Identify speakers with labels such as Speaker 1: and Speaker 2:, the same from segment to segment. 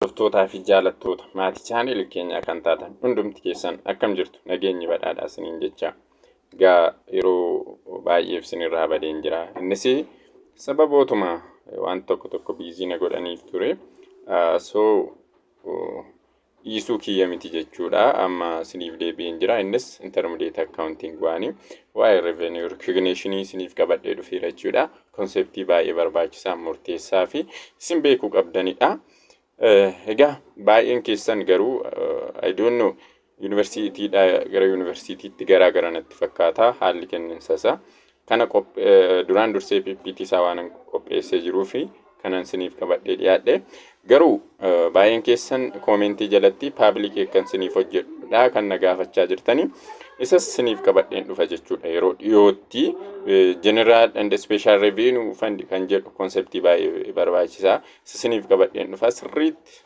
Speaker 1: Hordoftootaa fi jaalattoota maatii chaanelii keenyaa kan taatan hundumti keessan akkam jirtu nageenyi badhaadhaa isiniin jecha yeroo baay'eef isinirraa badeen jira. Innis sababootuma waan tokko biizii na godhaniif ture. Dhiisuu kiyya miti jechuudha. Amma isiniif deebi'een jira. Innis intermediate accounting waanii waa'ee revenue recognition isiniif qabadhee dhufeera jechuudha. Konseptii baay'ee barbaachisaa murteessaa fi isin beekuu qabdanidha. Egaa baay'een keessan garuu I don't know yuunivarsiitiidhaa gara yuunivarsiitiitti garaa natti fakkaata haalli kenniinsasaa. Kana duraan dursee PPT isaa waan qopheessee jiruu fi kanan isiniif qabadhee dhiyaadhe. Garuu baay'een keessan koomentii jalatti public kan isiniif hojjedhudha kan na gaafachaa jirtanii. Isas isiniif qabadheen dhufa jechuudha. Yeroo dhiyootti general and special revenue fund kan jedhu konseptii baay'ee barbaachisaa. Isiniif qabadheen dhufa sirriitti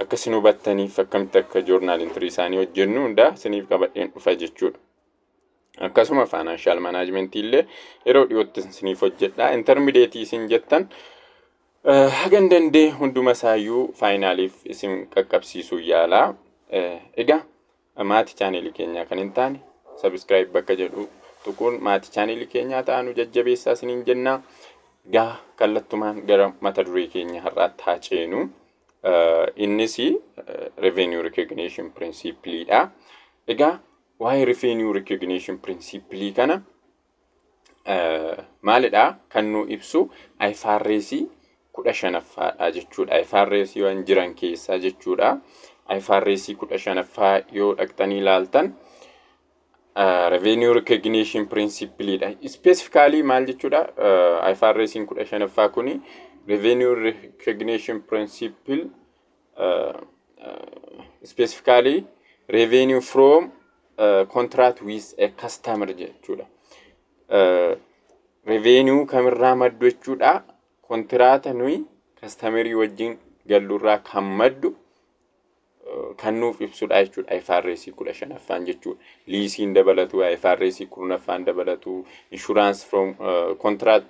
Speaker 1: akka isin hubattaniif akkamitti akka journal entry isaanii hojjennu hunda isiniif qabadheen dhufa jechuudha. Akkasuma financial management illee yeroo dhiyootti isiniif hojjedha. Intermediate isin jettan hagan dandee hunduma isaayyuu faayinaaliif isin qaqqabsiisuu yaala. Egaa maatii chaanelii keenyaa kan hin taane subscribe bakka jedhu tuquun maatii chaanelii keenyaa ta'anu jajjabeessaa isiniin jenna. Egaa kallattumaan gara mata duree keenya har'aatti haa ceenu. Innis revenue recognition principle dha. Egaa waa'ee revenue recognition principle kana maalidha kan nu ibsu IFRS 15ffaadha jechuudha. IFRS waan jiran keessaa jechuudha. IFRS 15ffaa yoo dhaqxanii ilaaltan revenue recognition principle dha. Specifically maal jechuudha? IFRS 15ffaa kuni revenue recognition principle specifically revenue from contract with a customer jechuudha. Revenue kamirraa maddu jechuudha. Kontraata nuyi customerii wajjin gallurraa kan maddu kan nuuf ibsudha jechuudha. IFRS 15ffaan jechuudha. Leasing dabalatu, IFRS 10ffaan dabalatu, insurance from contract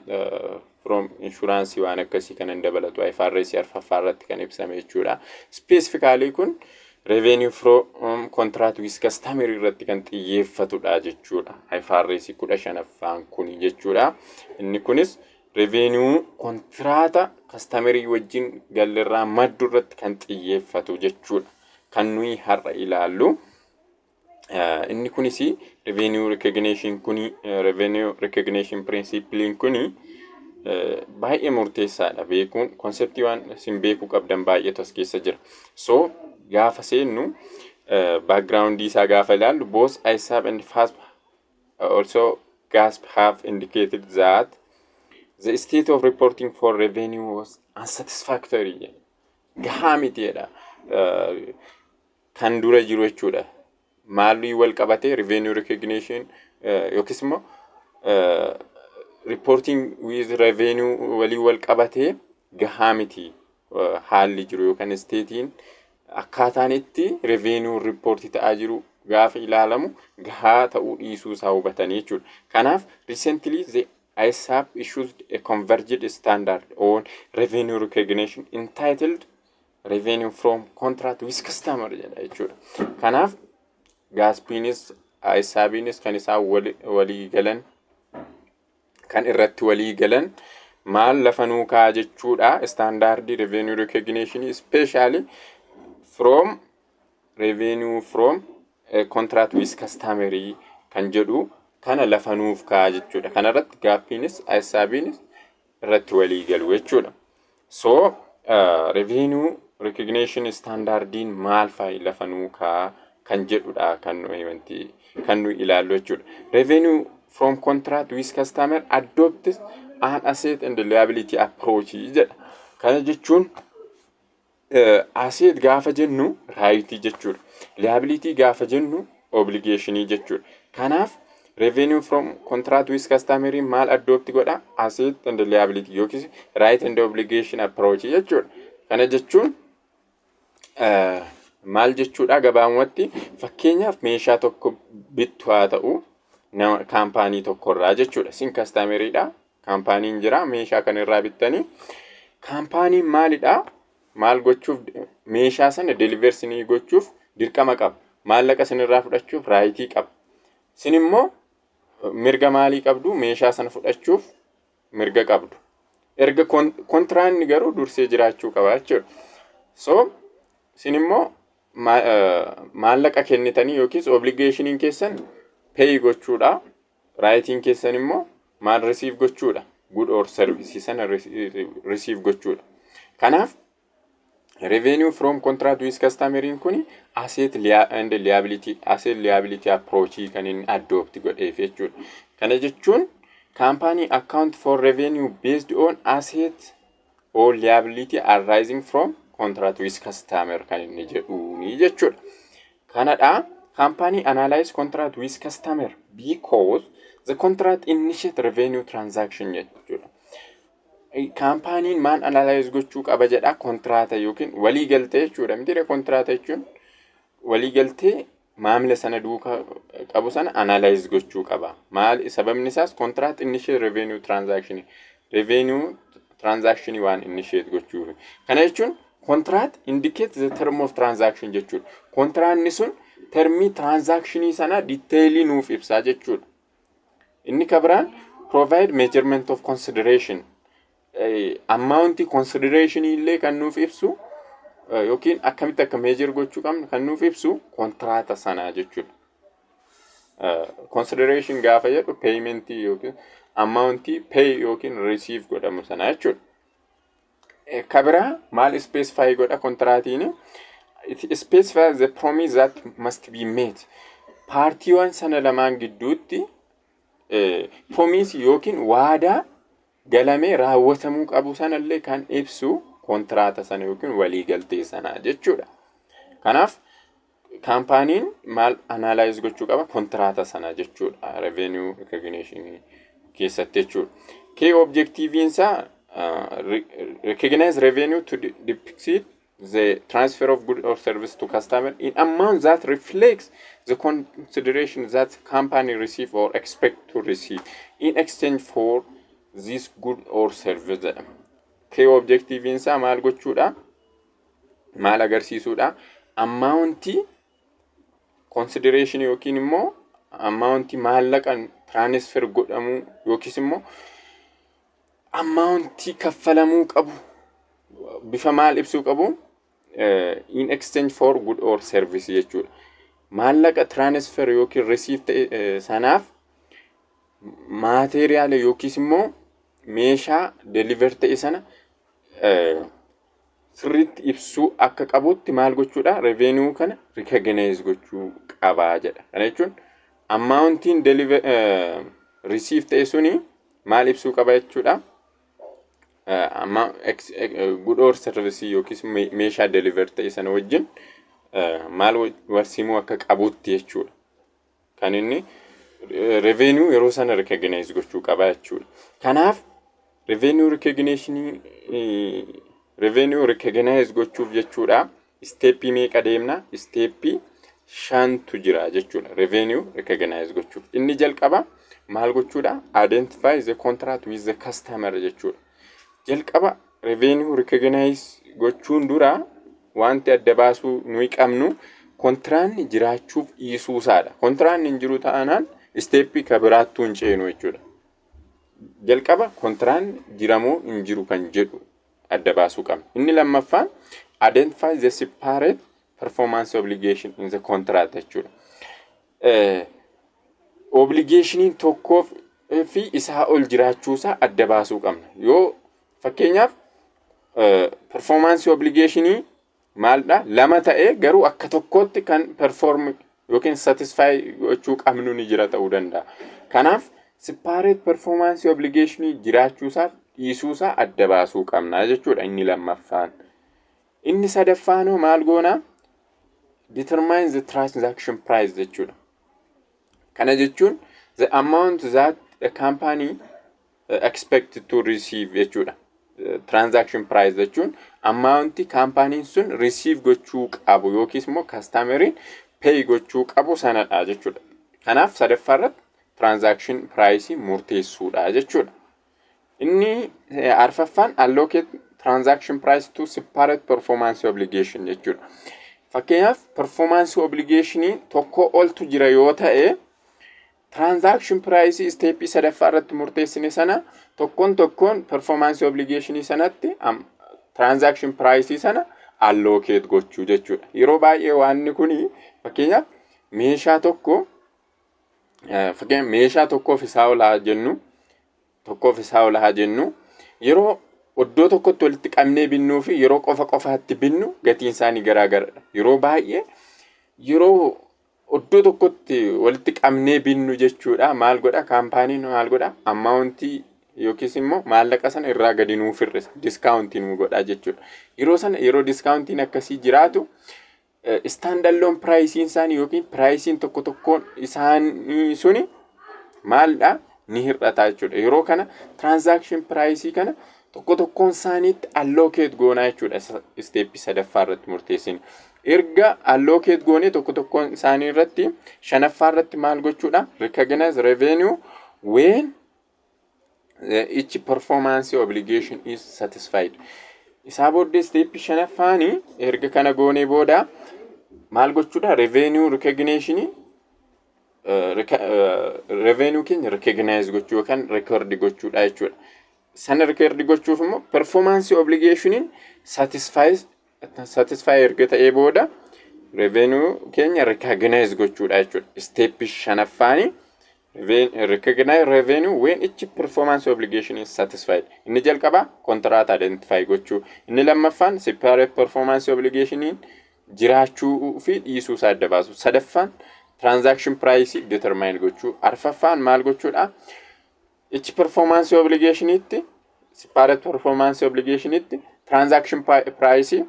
Speaker 1: from insurance waan akkasii kan dabalatu IFRS 4ffaa irratti kan ibsame jechuudha. Specifically kun revenue from contract with customer irratti kan xiyyeeffatudha jechuudha. IFRS 15ffaan kun jechuudha. Inni kunis revenue kontraata customerii wajjin gallirraa maddu irratti kan xiyyeeffatu jechuudha. Kan nuyi har'a ilaallu inni kunis revenue recognition principle kuni baay'ee murteessaadha beekuun. Konseptii waan isin beekuu qabdan baay'eetu as keessa jira. So gaafa seennu background isaa gaafa ilaallu both ISAB and FASB also GASP have indicated that the state of reporting for revenue was unsatisfactory. Gahaa mitiidha. Kan dura jiru jechuudha. Maalii wal qabate revenue recognition yookiis immoo reporting with revenue walii wal qabate gahaa miti haalli jiru yookaan statein akkaataan itti revenue report ta'aa jiru gaafa ilaalamu gahaa ta'uu dhiisuu isaa hubatanii jechuudha. Kanaaf recently the ISAB issued a converged standard on revenue recognition entitled revenue from contract with customer jedha jechuudha. Kanaaf GASPinis ISABinis kan isaa walii galan kan irratti walii galan maal lafanuu kaa jechuudha. Standard revenue recognition especially from revenue from contract with customer kan jedhu kana lafanuuf kaa jechuudha. Kana irratti GASPinis ISABinis irratti walii galu jechuudha. So revenue recognition standardiin maal fa'i lafanuu kaa kan jedhudha kan nu ilaallu jechuudha. Revenue from contract with customer adopts an asset and liability approach jedha. Kana jechuun asset gaafa jennu right jechuudha. Liability gaafa jennu obligation jechuudha. Kanaaf revenue from contract with customer maal adopt godha? Asset and liability yookiis right and obligation approach jechuudha. Kana jechuun maal jechuudha gabaabumatti fakkeenyaaf meeshaa tokko bittu haa ta'u kaampaanii tokkorraa jechuudha. Sin customeriidha. Kaampaaniin jira meeshaa kan irraa bittanii. Kaampaaniin maalidha? maal gochuuf meeshaa sana deliver sinii gochuuf dirqama qaba. Maallaqa sinirraa fudhachuuf raayitii qaba. Sin immoo mirga maalii qabdu? Meeshaa sana fudhachuuf mirga qabdu. Erga kontiraanni garuu dursee jiraachuu qaba jechuudha. So sin immoo maallaqa kennitanii yookiis obligeeshiniin keessan pay gochuudha. Raayitiin keessan immoo maal receive gochuudha? Good or service sana receive gochuudha. Kanaaf revenue from contract with customer kuni asset and liability approach kan inni adopt godheef jechuudha. Kana jechuun company account for revenue based on asset or liability arising from contract with customer kan inni jedhuuni jechuudha. Kanadha company analyze contract with customer because the contract initiate revenue transaction jechuudha. Kaampaaniin maan analyze gochuu qaba jedha kontraata yookiin walii galtee jechuudha. Mitiire kontraata jechuun walii galtee maamila sana duukaa qabu sana analyze gochuu qaba. Maal sababni isaas contract initiate revenue transaction waan initiate gochuuf. Kana jechuun contract indicate the term of transaction jechuudha. Kontraanni sun termii transaction sana detailii nuuf ibsaa jechuudha. Inni kabiraan provide measurement of consideration. Amount consideration illee kan nuuf ibsu yookiin akkamitti akka measure gochuu qabnu kan nuuf ibsu kontraata sana jechuudha. Consideration gaafa jedhu payment yookiin amount pay yookiin receive godhamu sana jechuudha. Kabira maal specify godha kontraatiin? It specifies the promise that must be made. Paartiiwwan sana lamaan gidduutti promise yookiin waadaa galamee raawwatamuu qabu sanallee kan ibsu kontraata sana yookiin walii galtee sana jechuudha. Kanaaf kaampaaniin maal analyze gochuu qaba? Kontraata sana jechuudha. Revenue recognition keessatti jechuudha. Key objectiviin isaa recognize revenue to depict the transfer of good or service to customer in amount that reflects the consideration that company receive or expect to receive in exchange for this good or service jedhama. Key objective isaa maal gochuudha? Maal agarsiisuudha? Amount consideration yookiin immoo amount maallaqan transfer godhamu yookiis immoo amount kaffalamuu qabu bifa maal ibsuu qabu? In exchange for good or service jechuudha. Maallaqa transfer yookiin receive sanaaf material yookiis immoo meeshaa deliver ta'e sana sirriitti ibsuu akka qabutti maal gochuudha? Revenue kana recognize gochuu qabaa jedha. Kana jechuun amountiin receive ta'e suni maal ibsuu qaba jechuudha? Good or service yookiis meeshaa deliver ta'e sana wajjin maal warsimuu akka qabutti jechuudha. Kan inni revenue yeroo sana recognize gochuu qaba jechuudha. Kanaaf revenue recognize gochuuf jechuudha. Step meeqa deemna? Step 5tu jira jechuudha. Revenue recognize gochuuf. Inni jalqaba maal gochuudha? Identify the contract with the customer jechuudha. Jalqaba revenue recognize gochuun dura wanti adda baasuu nuyi qabnu kontraanni jiraachuuf dhiisuusaadha. Kontraanni hin jiru ta'anaan step ka biraattuu hin ceenu jechuudha. Jalqaba kontraanni jiramoo hin jiru kan jedhu adda baasuu qabna. Inni lammaffaan identify the separate performance obligation in the contract jechuudha. Obligationiin tokkoof fi isaa ol jiraachuusaa adda baasuu qabna. Yoo fakkeenyaaf performance obligationii maaldha? Lama ta'ee garuu akka tokkotti kan perform yookiin satisfy gochuu qabnu ni jira ta'uu danda'a. Kanaaf separate performance obligation jiraachuusaa dhiisuusaa adda baasuu qabna jechuudha. Inni lammaffaan. Inni sadaffaanoo maal goona? Determine the transaction price jechuudha. Kana jechuun the amount that the company expected to receive jechuudha. Transaction price jechuun amount company sun receive gochuu qabu yookiis immoo customerin pay gochuu qabu sanadha jechuudha. Kanaaf sadaffaarratti transaction price murteessuudha jechuudha. Inni arfaffaan allocate transaction price to separate performance obligation jechuudha. Fakkeenyaaf performance obligation tokko oltu jira yoo ta'e transaction price step sadaffaa irratti murteessine sana tokkoon performance obligation sanatti transaction price sana allocate gochuu jechuudha. Yeroo baay'ee waanni kuni fakkeenyaaf meeshaa tokkoof isaa olaa jennu yeroo iddoo tokkotti walitti qabnee binnuu fi yeroo qofaatti binnu gatiin isaanii garaagaradha. Yeroo baay'ee yeroo iddoo tokkotti walitti qabnee binnu jechuudha maal godha kaampaaniin maal godha ammauntii yookiis immoo maallaqa sana irraa gadi nuuf hir'isa discountiin nu godha jechuudha. Yeroo discountiin akkasii jiraatu standalone pricing isaanii yookiin pricing tokkoon isaanii suni maalidha ni hir'ata jechuudha. Yeroo kana transaction price kana tokkoon isaaniitti allocate goonaa jechuudha. Step sadaffaa irratti murteessine. Erga allocate goonee tokkoon isaanii irratti shanaffaa irratti maal gochuudha? Recognize revenue when each performance obligation is satisfied. Isaa booddee step shanaffaanii erga kana goonee booda maal gochuudha? Revenue recognition revenue keenya recognize gochuu yookaan record gochuudha jechuudha. Sana record gochuuf immoo performance obligation satisfy erga ta'ee booda revenue keenya recognize gochuudha jechuudha. Step shanaffaanii recognize revenue when each performance obligation is satisfied. Inni jalqaba contract identify gochuu. Inni lammaffaan separate performance obligation jiraachuu fi dhiisuu isaa adda baasu. Sadaffaan transaction price determine gochuu. Arfaffaan maal gochuudha? Each performance obligation itti separate performance obligation itti transaction price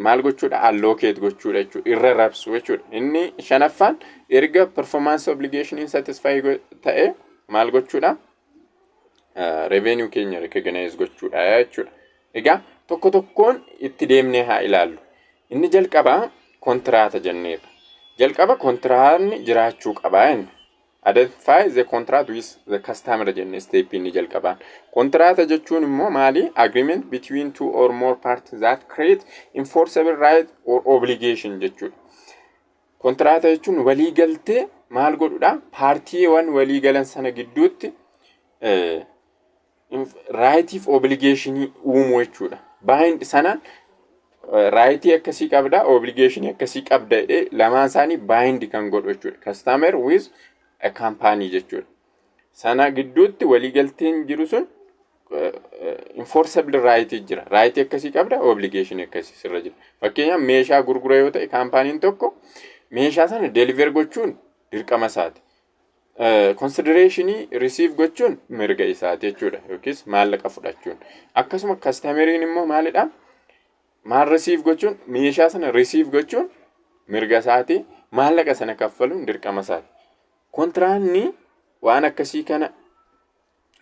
Speaker 1: maal gochuudha? Allocate gochuudha jechuudha. Irra rabsu jechuudha. Inni shanaffaan erga performance obligation satisfy ta'e maal gochuudha? Revenue keenya recognize gochuudha jechuudha. Egaa tokkoon itti deemnee haa ilaallu. Inni jalqaba kontraata jenneera. Jalqaba kontraatni jiraachuu qaba inni. Identify the contract with the customer jenne step inni jalqabaan. Kontraata jechuun immoo maali? Agreement between two or more parties that create enforceable right or obligation jechuudha. Kontraata jechuun walii galtee maal godhuudha? Paartiiwwan walii galan sana gidduutti right of obligation uumuu jechuudha. Bind sanaan right akkasii qabda, obligation akkasii qabda jedhee lamaan isaanii bind kan godhu jechuudha. Customer with a company jechuudha. Sana gidduutti walii galteen jiru sun enforceable right jira. Right akkasii qabda, obligation akkasii sirra jira. Fakkeenyaaf meeshaa gurgura yoo ta'e kaampaaniin tokko meeshaa sana deliver gochuun dirqama isaati. Consideration receive gochuun mirga isaati jechuudha. Yookiis maallaqa fudhachuun. Akkasuma customeriin immoo maalidha? Maal receive gochuun meeshaa sana receive gochuun mirga isaati. Maallaqa sana kaffaluun dirqama isaati. Kontraanni waan akkasii kana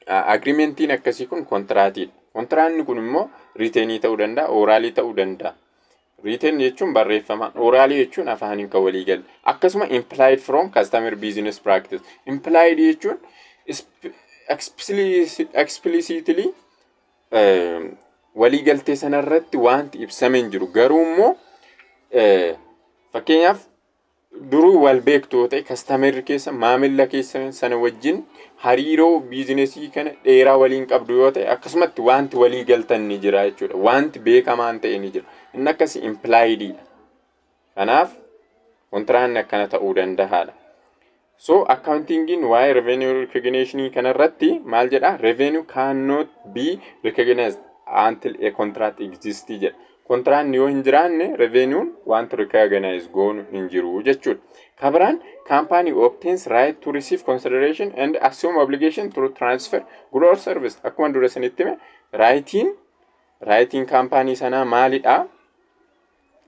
Speaker 1: agreementiin akkasii kun kontraatiidha. Kontraanni kun immoo riteenii ta'uu danda'a, oraalii ta'uu danda'a. Riteen jechuun barreeffamaan, oraalii jechuun afaaniin kan walii galu. Akkasuma implied from customer business practice. Implied jechuun explicitly walii galtee sanarratti wanti ibsamee hin jiru. Garuu immoo fakkeenyaaf duruu wal beektuu ta'e customer keessa maamila keessa sana wajjin hariiroo biizinesii kana dheeraa waliin qabdu yoo ta'e akkasumatti wanti walii galtan ni jira jechuudha. Wanti beekamaan ta'e ni jira. Inni akkasii impliedidha. Kanaaf kontraanni akkana ta'uu danda'aadha. So accountingin waa'ee revenue recognition kanarratti maal jedha? Revenue cannot be recognized until a contract exists jedha. Kontraanni yoo hin jiraanne revenue want recognize goonu hin jiru jechuudha. Kabiraan company obtains right to receive consideration and assume obligation to transfer good or service. Akkuma dura sanitti hime rightiin company sana maalidha?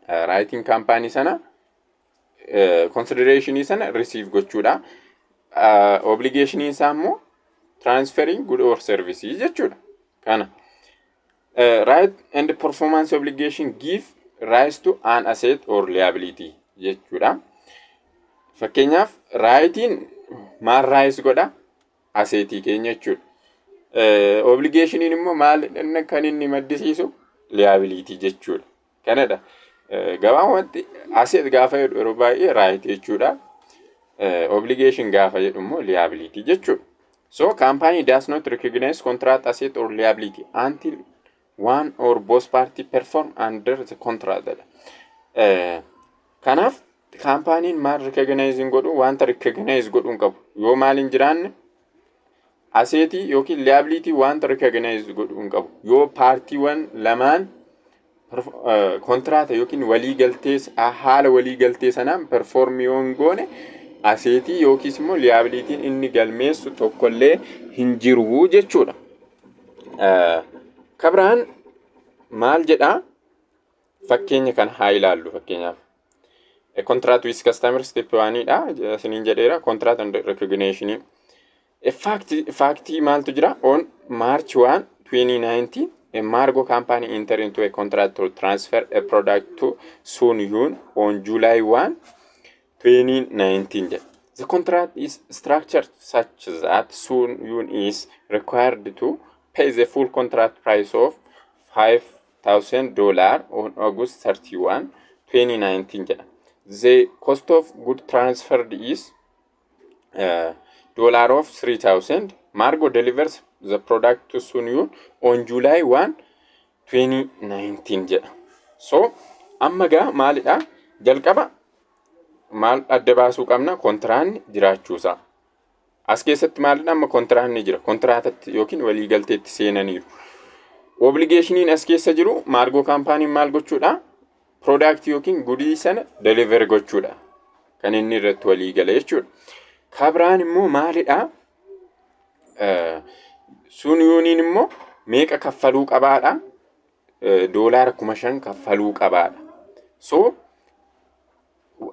Speaker 1: Rightiin company sana consideration sana receive gochuudha. Obligation isaa immoo transferring good or service jechuudha. Kana right and performance obligation give rise to an asset or liability jechuudha. Fakkeenyaaf rightiin maal rise godha? Assetii keenya jechuudha. Obligationiin immoo maal kan inni maddisiisu liability jechuudha. Kanadha. Gabaabumatti asset gaafa jedhu yeroo baay'ee right jechuudha. Obligation gaafa jedhu immoo liability jechuudha. So company does not recognize contract asset or liability until one or both party perform under the contract. Kanaaf kaampaaniin maal recognize godhu wanta recognize godhuun qabu yoo maal hin jiraanne asseetii yookiin liability wanta recognize godhuun qabu yoo paartiiwwan lamaan kontraata yookiin waliigaltee haala waliigaltee sanaan perform yoo hin goone asseetii yookiis immoo liabilitiin inni galmeessu tokkollee hin jiru jechuudha. Kabraan maal jedhaa fakkeenya kan haa ilaallu fakkeenyaaf contract with customer step 1 dha siniin jedheera contract and recognition factii maaltu jira on March 1 2019 a Margo company entered into a contract to transfer a product to Sun Yun on July 1 2019. The contract is structured such that Sun Yun is required to pay the full contract price of $5,000 on August 31, 2019. The cost of good transferred is $3,000. Margo delivers the product to Sun Yun on July 1, 2019. So, amma gaa maalidha? Jalqaba maal adda baasuu qabna kontraanni jiraachuusaa. As keessatti maalidha amma kontraanni jira. Kontraatatti yookiin waliigalteetti seenaniiru. Obligationiin as keessa jiru Margo kaampaaniin maal gochuudha? Product yookiin gudii sana deliver gochuudha. Kan inni irratti waliigale jechuudha. Kabraan immoo maalidha? Sun Yuniin immoo meeqa kaffaluu qabaadha? $5,000 kaffaluu qabaadha. So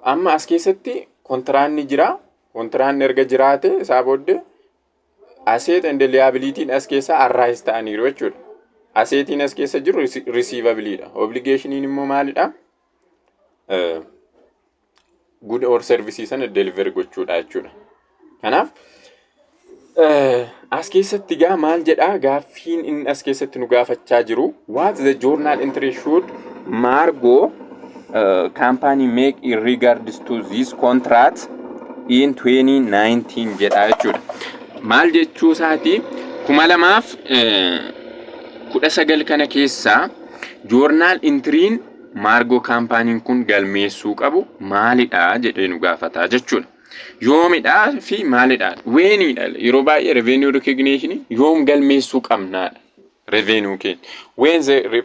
Speaker 1: amma as keessatti kontraanni jira. Kontraanni erga jiraate isaa booddee asset and liability as keessa arise ta'aniiru jechuudha. Assetiin as keessa jiru receivable dha. Obligationiin immoo maalidha? Good or services sana deliver gochuudha jechuudha. Kanaaf as keessatti gaa maal jedhaa gaaffiin inni as keessatti nu gaafachaa jiru what the journal entry should Margo company make in regards to this contract in 2019 jedhaa jechuudha. Maal jechuu isaati 2019 kana keessaa journal entry'n Margo company'n kun galmeessuu qabu maalidha jedhee nu gaafataa jechuudha. Yoomidha fi maalidha? Weenidha. Yeroo baay'ee revenue recognition yoom galmeessuu qabnaadha. Revenue keenya. When the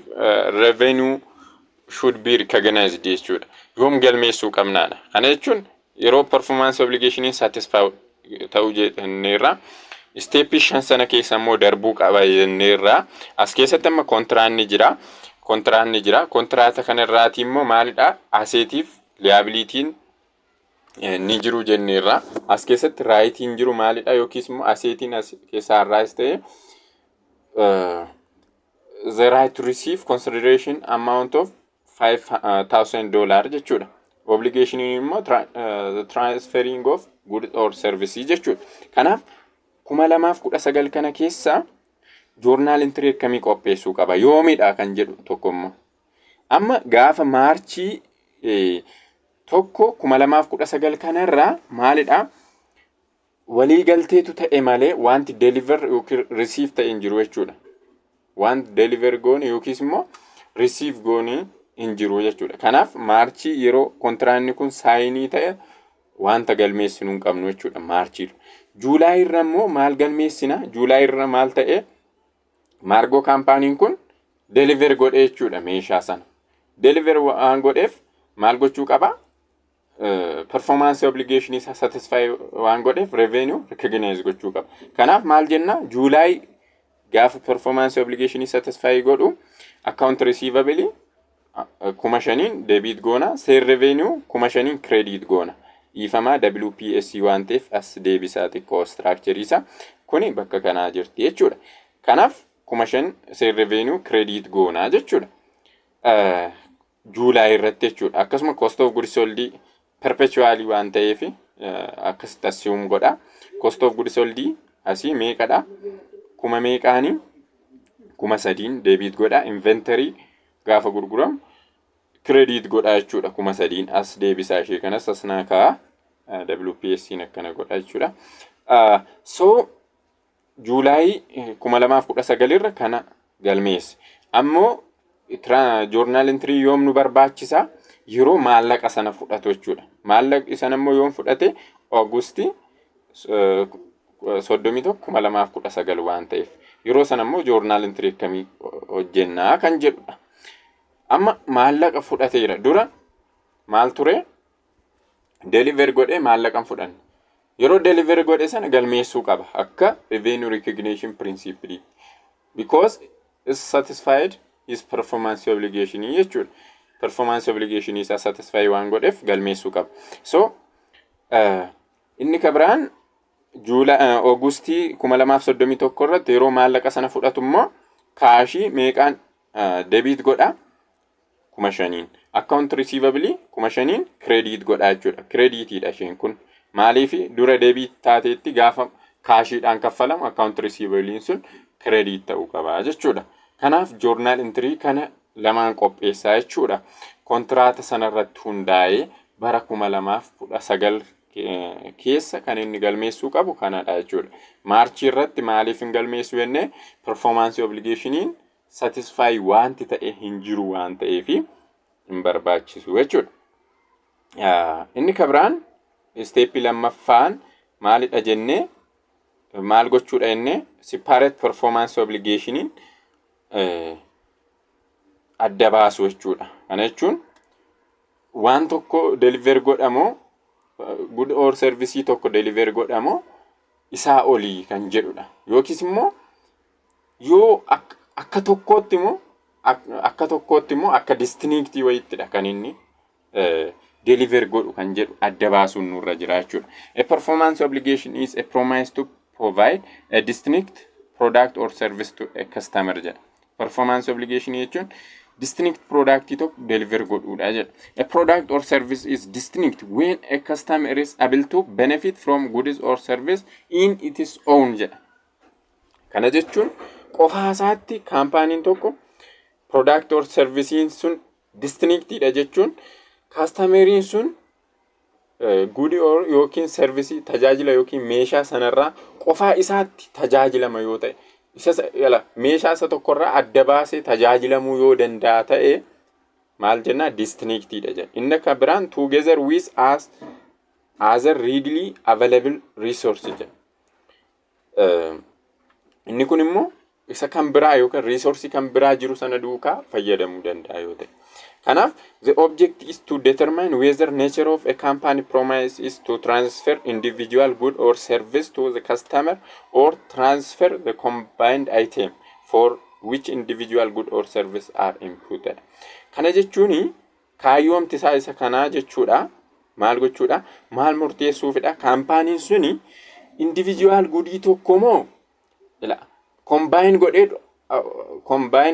Speaker 1: revenue should be recognized jechuudha. Yoom galmeessuu qabnaadha. Kana jechuun yeroo performance obligation satisfy ta'uu jenneerra step 5 sana keessa immoo darbuu qaba jenneerra as keessatti amma kontraanni jira. Kontraata kana irraati immoo maalidha? Asseetiif liabilitiin ni jiru jenneerra as keessatti raayitiin jiru maalidha yookiis immoo asseetiin as keessaa raayis ta'e the right to receive consideration amount of $5,000 jechuudha. Obligation immoo the transferring of goods or services jechuudha. Kanaaf 2019 kana keessa journal entry akkamii qopheessuu qaba yoomidha kan jedhu tokkommoo. Amma gaafa maarchii tokko 2019 kanarraa maalidha? Waliigalteetu ta'e malee wanti deliver yookiin receive ta'e hin jiru jechuudha. Wanti deliver goone yookiis immoo receive goone hin jiru jechuudha. Kanaaf maarchii yeroo kontraanni kun saayinii ta'e wanta galmeessinu hin qabnu jechuudha maarchii. Juulaay irra immoo maal galmeessina? Juulaay irra maal ta'e? Margo kaampaaniin kun deliver godhe jechuudha meeshaa sana. Deliver waan godheef maal gochuu qaba? Performance obligation isa satisfy waan godheef revenue recognize gochuu qaba. Kanaaf maal jenna? Juulaay gaafa performance obligation satisfy godhu account receivable 5,000 debit goona, sale revenue 5,000 credit goona. Ifamaa WPSC waan ta'eef as deebisaa xiqqoo structure isa kuni bakka kanaa jirti jechuudha. Kanaaf 5,000 sale revenue credit goona jechuudha. Juulaay irratti jechuudha. Akkasuma cost of goods sold perpetually waan ta'eef akkasitti assume godha. Cost of goods sold asii meeqadha? kuma meeqaanii 3,000 deebit godha. Inventory gaafa gurguramu credit godha jechuudha 3,000 as deebisaa ishee kanas as naa kaa'a. WPS akkana godha jechuudha. So Juulaay 2019 irra kana galmeesse. Ammoo journal entry yoom nu barbaachisa? Yeroo maallaqa sana fudhatu jechuudha. Maallaqi sana immoo yoom fudhate? Augustii 31 2019 waan ta'eef. Yeroo sana immoo journal entry akkamii hojjennaa kan jedhudha. Amma maallaqa fudhateera dura maal ture? Deliver godhee maallaqan fudhanne. Yeroo deliver godhe sana galmeessuu qaba akka revenue recognition principle because is satisfied his performance obligation jechuudha. Performance obligation isa satisfy waan godheef galmeessuu qaba. So inni kabiraan Augustii 2031 irratti yeroo maallaqa sana fudhatu immoo kaashii meeqaan debit godha 5,000. Account receivable 5,000 credit godha jechuudha. Creditidha isheen kun. Maaliif dura debit taateetti gaafa kaashiidhaan kaffalamu account receivable sun credit ta'uu qaba jechuudha. Kanaaf journal entry kana lamaan qopheessaa jechuudha. Kontraata sanarratti hundaa'ee bara 2019 keessa kan inni galmeessuu qabu kanadha jechuudha. Maarchii irratti maaliif hin galmeessu jennee performance obligationiin satisfy wanti ta'e hin jiru waan ta'eef hin barbaachisu jechuudha. Inni kabiraan steepii lammaffaan maalidha jennee maal gochuudha jennee separate performance obligationiin adda baasu jechuudha. Kana jechuun waan tokko deliver godhamoo good or service tokko deliver godhamoo isaa olii kan jedhudha. Yookiis immoo yoo akka tokkootti immoo akka distinctii wayittidha kan inni deliver godhu kan jedhu adda baasuun nurra jira jechuudha. A performance obligation is a promise to provide a distinct product or service to a customer jedha. Performance obligation jechuun distinct product tokko deliver godhuudha jedha. A product or service is distinct when a customer is able to benefit from goods or service in its own jedha. Kana jechuun qofaa isaatti kaampaaniin tokko product or service sun distinctidha jechuun kastameriin sun good or yookiin service tajaajila yookiin meeshaa sanarraa qofaa isaatti tajaajilama yoo ta'e meeshaa isa tokkorraa adda baasee tajaajilamuu yoo danda'a ta'e maal jenna distinctidha jedha. Inni akka biraan together with other readily available resources jedha. Inni kun immoo isa kan biraa yookaan resource kan biraa jiru sana duukaa fayyadamuu danda'a yoo ta'e. Kanaaf the object is to determine whether nature of a company promise is to transfer individual good or service to the customer or transfer the combined item for which individual good or service are imputed. Kana jechuuni kaayyoomti isaa isa kanaa jechuudha. Maal gochuudha? Maal murteessuufidha? Kaampaaniin suni individual goodii tokko moo combine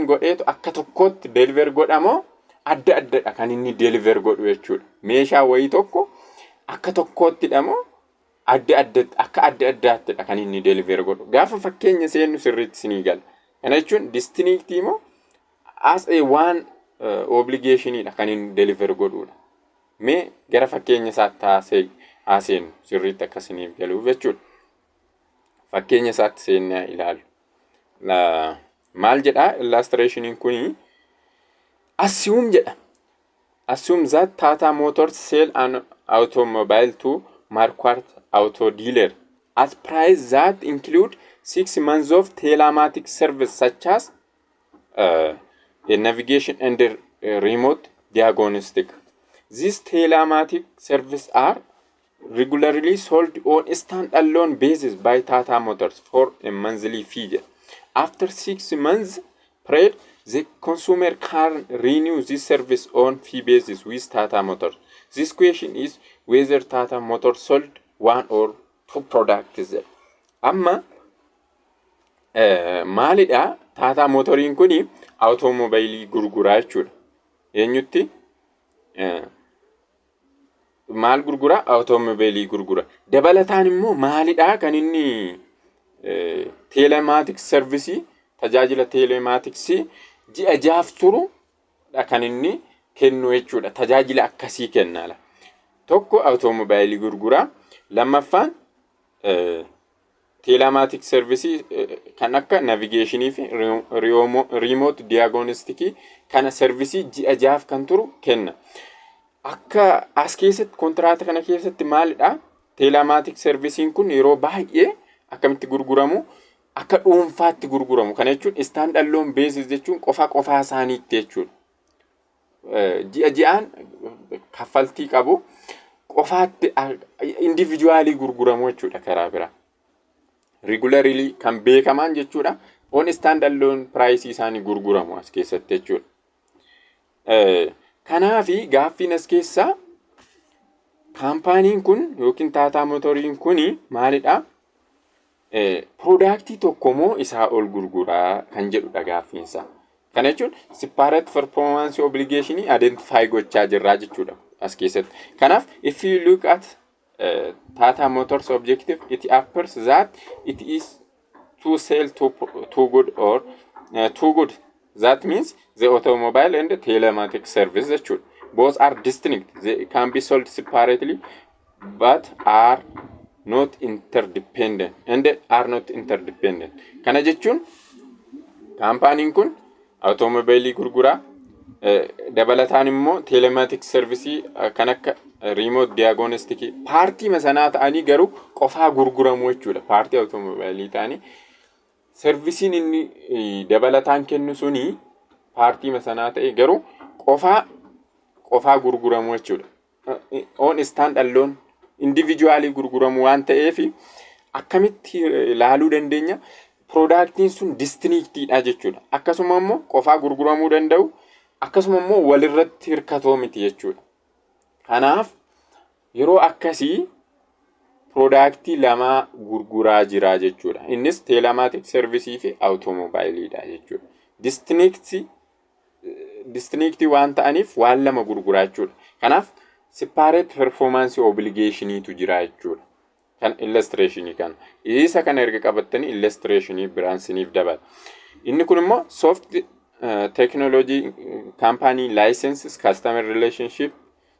Speaker 1: godheetu akka tokkotti deliver godhamoo adda addadha kan inni deliver godhu jechuudha. Meeshaa wayii tokko akka tokkoottidha moo adda addaattidha kan inni deliver godhu. Gaafa fakkeenya seennu sirriitti sinii gala. Kana jechuun distinctii moo as a one obligationidha kan inni deliver godhudha. Mee gara fakkeenya isaatti haaseenu sirriitti akka siniif galuuf jechuudha. Fakkeenya isaatti seennaa ilaalu. Maal jedha illustrationin kuni assume jedha. Assume that Tata Motors sell an automobile to Marquardt Auto Dealer at price that include 6 months of telematic service such as a navigation and a remote diagnostic. These telematic services are regularly sold on a stand-alone basis by Tata Motors for a monthly fee. After 6 months period, the consumer can renew this service on fee basis with Tata Motors. This question is whether Tata Motors sold one or two products. Amma maalidha Tata Motoriin kuni automobilii gurguraa jechuudha. Eenyutti maal gurgura? Automobilii gurgura. Dabalataan immoo maalidha kan inni teelemaatiks servisii tajaajila teelemaatiksii ji'a jaaf turu kan inni kennu jechuudha. Tajaajila akkasii kennaala. Tokko automobile gurguraa, lammaffaan teelemaatiks servisii kan akka navigeeshinii fi remote diagnostic kana servisii ji'a jaaf kan turu kenna. Akka as keessatti kontraata kana keessatti maalidha? Teelemaatiks servisiin kun yeroo baay'ee akkamitti gurguramu? Akka dhuunfaatti gurguramu. Kana jechuun stand alone basis jechuun qofaa isaaniitti jechuudha. Ji'a ji'aan kaffaltii qabu qofaatti individually gurguramu jechuudha karaa biraa. Regularly kan beekaman jechuudha. On stand alone price isaanii gurguramu as keessatti jechuudha. Kanaafi gaaffiin as keessaa kaampaaniin kun yookiin Tata Motoriin kun maalidha? Product tokko moo isaa ol gurguraa kan jedhudha gaaffiinsa. Kana jechuun separate performance obligation identify gochaa jirraa jechuudha as keessatti. Kanaaf if you look at Tata Motors objective, it appears that it is to sell too good or too good. That means the automobile and the telematics service actually both are distinct. They can be sold separately but are not interdependent and are not interdependent. Kana jechuun kaampaaniin kun automobile gurguraa dabalataan immoo telematics service kan akka remote diagnostic paartii masanaa ta'anii garuu qofaa gurguramu jechuudha. Paartii automobile ta'anii servisiin inni dabalataan kennu suni paartii masanaa ta'e garuu qofaa gurguramu jechuudha. On stand alone individually gurguramu waan ta'eef akkamitti ilaaluu dandeenya? Productiin sun distinctidha jechuudha. Akkasuma immoo qofaa gurguramuu danda'u, akkasuma immoo walirratti hirkatoo miti jechuudha. Kanaaf yeroo akkasii productii lama gurguraa jira jechuudha. Innis telematics service fi automobileidha jechuudha. Distinct waan ta'aniif waan lama gurguraa jechuudha. Kanaaf separate performance obligation tu jira jechuudha. Kan illustration kan isa kan erga qabatanii illustration biraan siniif dabala. Inni kun immoo soft technology company licenses customer relationship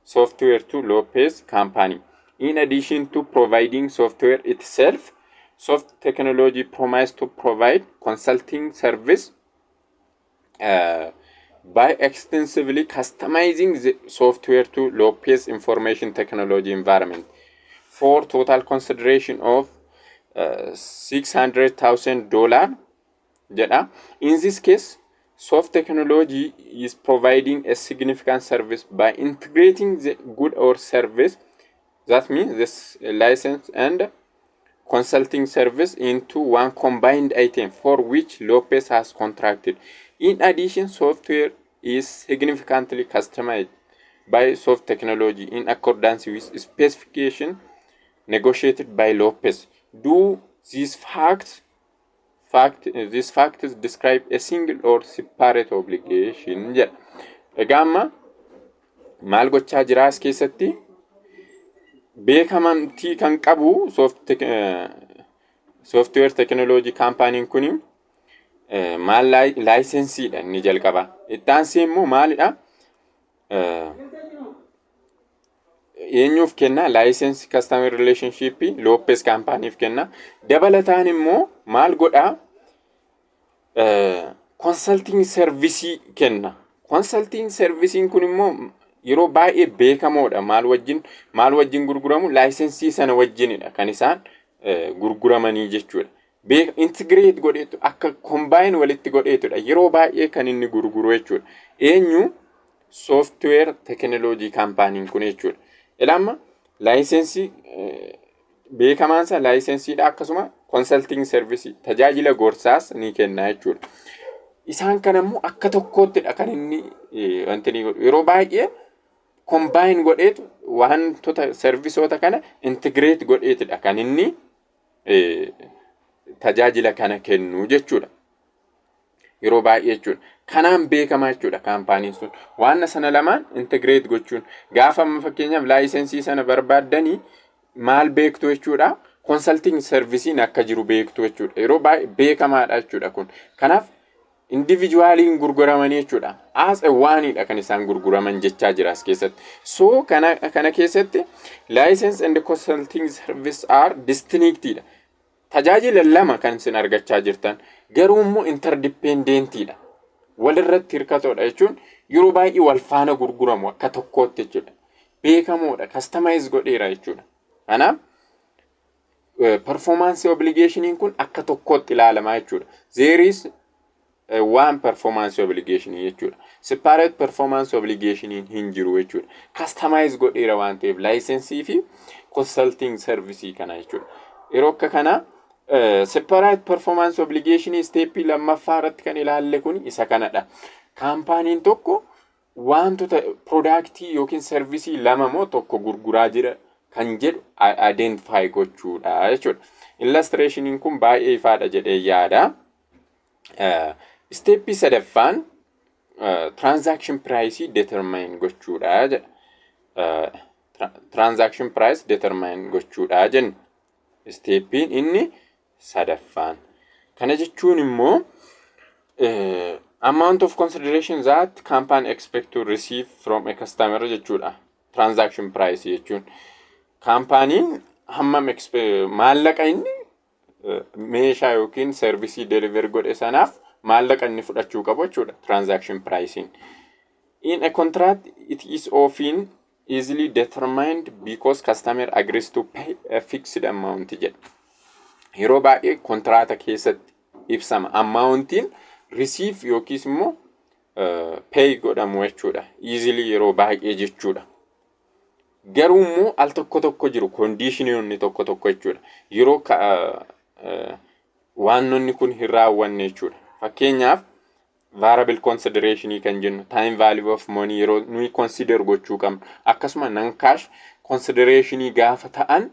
Speaker 1: software to Lopez company. In addition to providing software itself, soft technology promised to provide consulting service by extensively customizing the software to Lopez information technology environment for total consideration of $600,000. In this case, soft technology is providing a significant service by integrating the good or service, that means this license and consulting service, into one combined item for which Lopez has contracted. In addition, software is significantly customized by soft technology in accordance with specification negotiated by Lopez. Do these facts describe a single or separate obligation? Egaa maal gochaa jira as keessatti beekamtii kan qabu software technology company kun maal licenseedha inni jalqaba. Ittaansi immoo maalidha? Eenyuuf kenna? License customer relationship Lopez companyif kenna. Dabalataan immoo maal godha? Consulting service kenna. Consulting service kun immoo yeroo baay'ee beekamoodha. Maal wajjin gurguramu? License sana wajjinidha kan isaan gurguramanii jechuudha. Integrate godheetu akka combine walitti godheetudha. Yeroo baay'ee kan inni gurguru jechuudha. Eenyu? Software technology company kun jechuudha. Ilama license beekamaansa licenseedha, akkasuma consulting service tajaajila gorsaas ni kenna jechuudha. Isaan kan immoo akka tokkoottidha kan inni wantini yeroo baay'ee combine godheetu wantoota serviceota kana integrate godheetudha kan inni tajaajila kana kennu jechuudha. Yeroo baay'ee jechuudha. Kanaan beekamaa jechuudha kaampaaniin sun. Waan sana lamaan integrate gochuun gaafa fakkeenyaaf laayisensii sana barbaaddanii maal beektu jechuudha. consulting servicein akka jiru beektu jechuudha. Yeroo baay'ee beekamaadha jechuudha kun. Kanaaf individualiin gurguramanii jechuudha. As a waanidha kan isaan gurguraman jechaa jira as keessatti. So kana keessatti license and consulting service are distinctidha. Tajaajila lama kan isin argachaa jirtan garuu immoo interdependentidha. Walirratti hirkatoodha jechuun yeroo baay'ee wal faana gurguramu akka tokkootti jechuudha. Beekamoodha, customize godheera jechuudha. Kanaaf performance obligation kun akka tokkootti ilaalamaa jechuudha. There is one performance obligation jechuudha. Separate performance obligation hin jiru jechuudha. Customize godheera waan ta'eef license fi consulting service kana jechuudha. Yeroo akka kana separate performance obligation step lammaffaa irratti kan ilaalle kun isa kanadha. Kaampaaniin tokko wantoota productii yookiin servicii lama moo tokko gurguraa jira kan jedhu identify gochuudha jechuudha. Illustrationin kun baay'ee ifaadha jedhee yaada. Step sadaffaan transaction price determine gochuudha jedha. Transaction price determine gochuudha jenna. Stepin inni sadaffaan. Kana jechuun immoo amount of consideration that company expect to receive from a customer jechuudha. Transaction price jechuun kaampaaniin hammam maallaqa inni meeshaa yookiin servicii deliver godhe sanaaf maallaqa inni fudhachuu qabu jechuudha. Transaction pricing. In a contract it is often easily determined because customer agrees to pay a fixed amount jedha. Yeroo baay'ee kontraata keessatti ibsama amountiin receive yookiis immoo pay godhamu jechuudha. Easily yeroo baay'ee jechuudha. Garuu immoo al tokko jiru conditiononni tokko jechuudha. Yeroo waannonni kun hin raawwanne jechuudha. Fakkeenyaaf variable consideration kan jennu time value of money yeroo nuyi consider gochuu qabnu akkasuma non cash consideration gaafa ta'an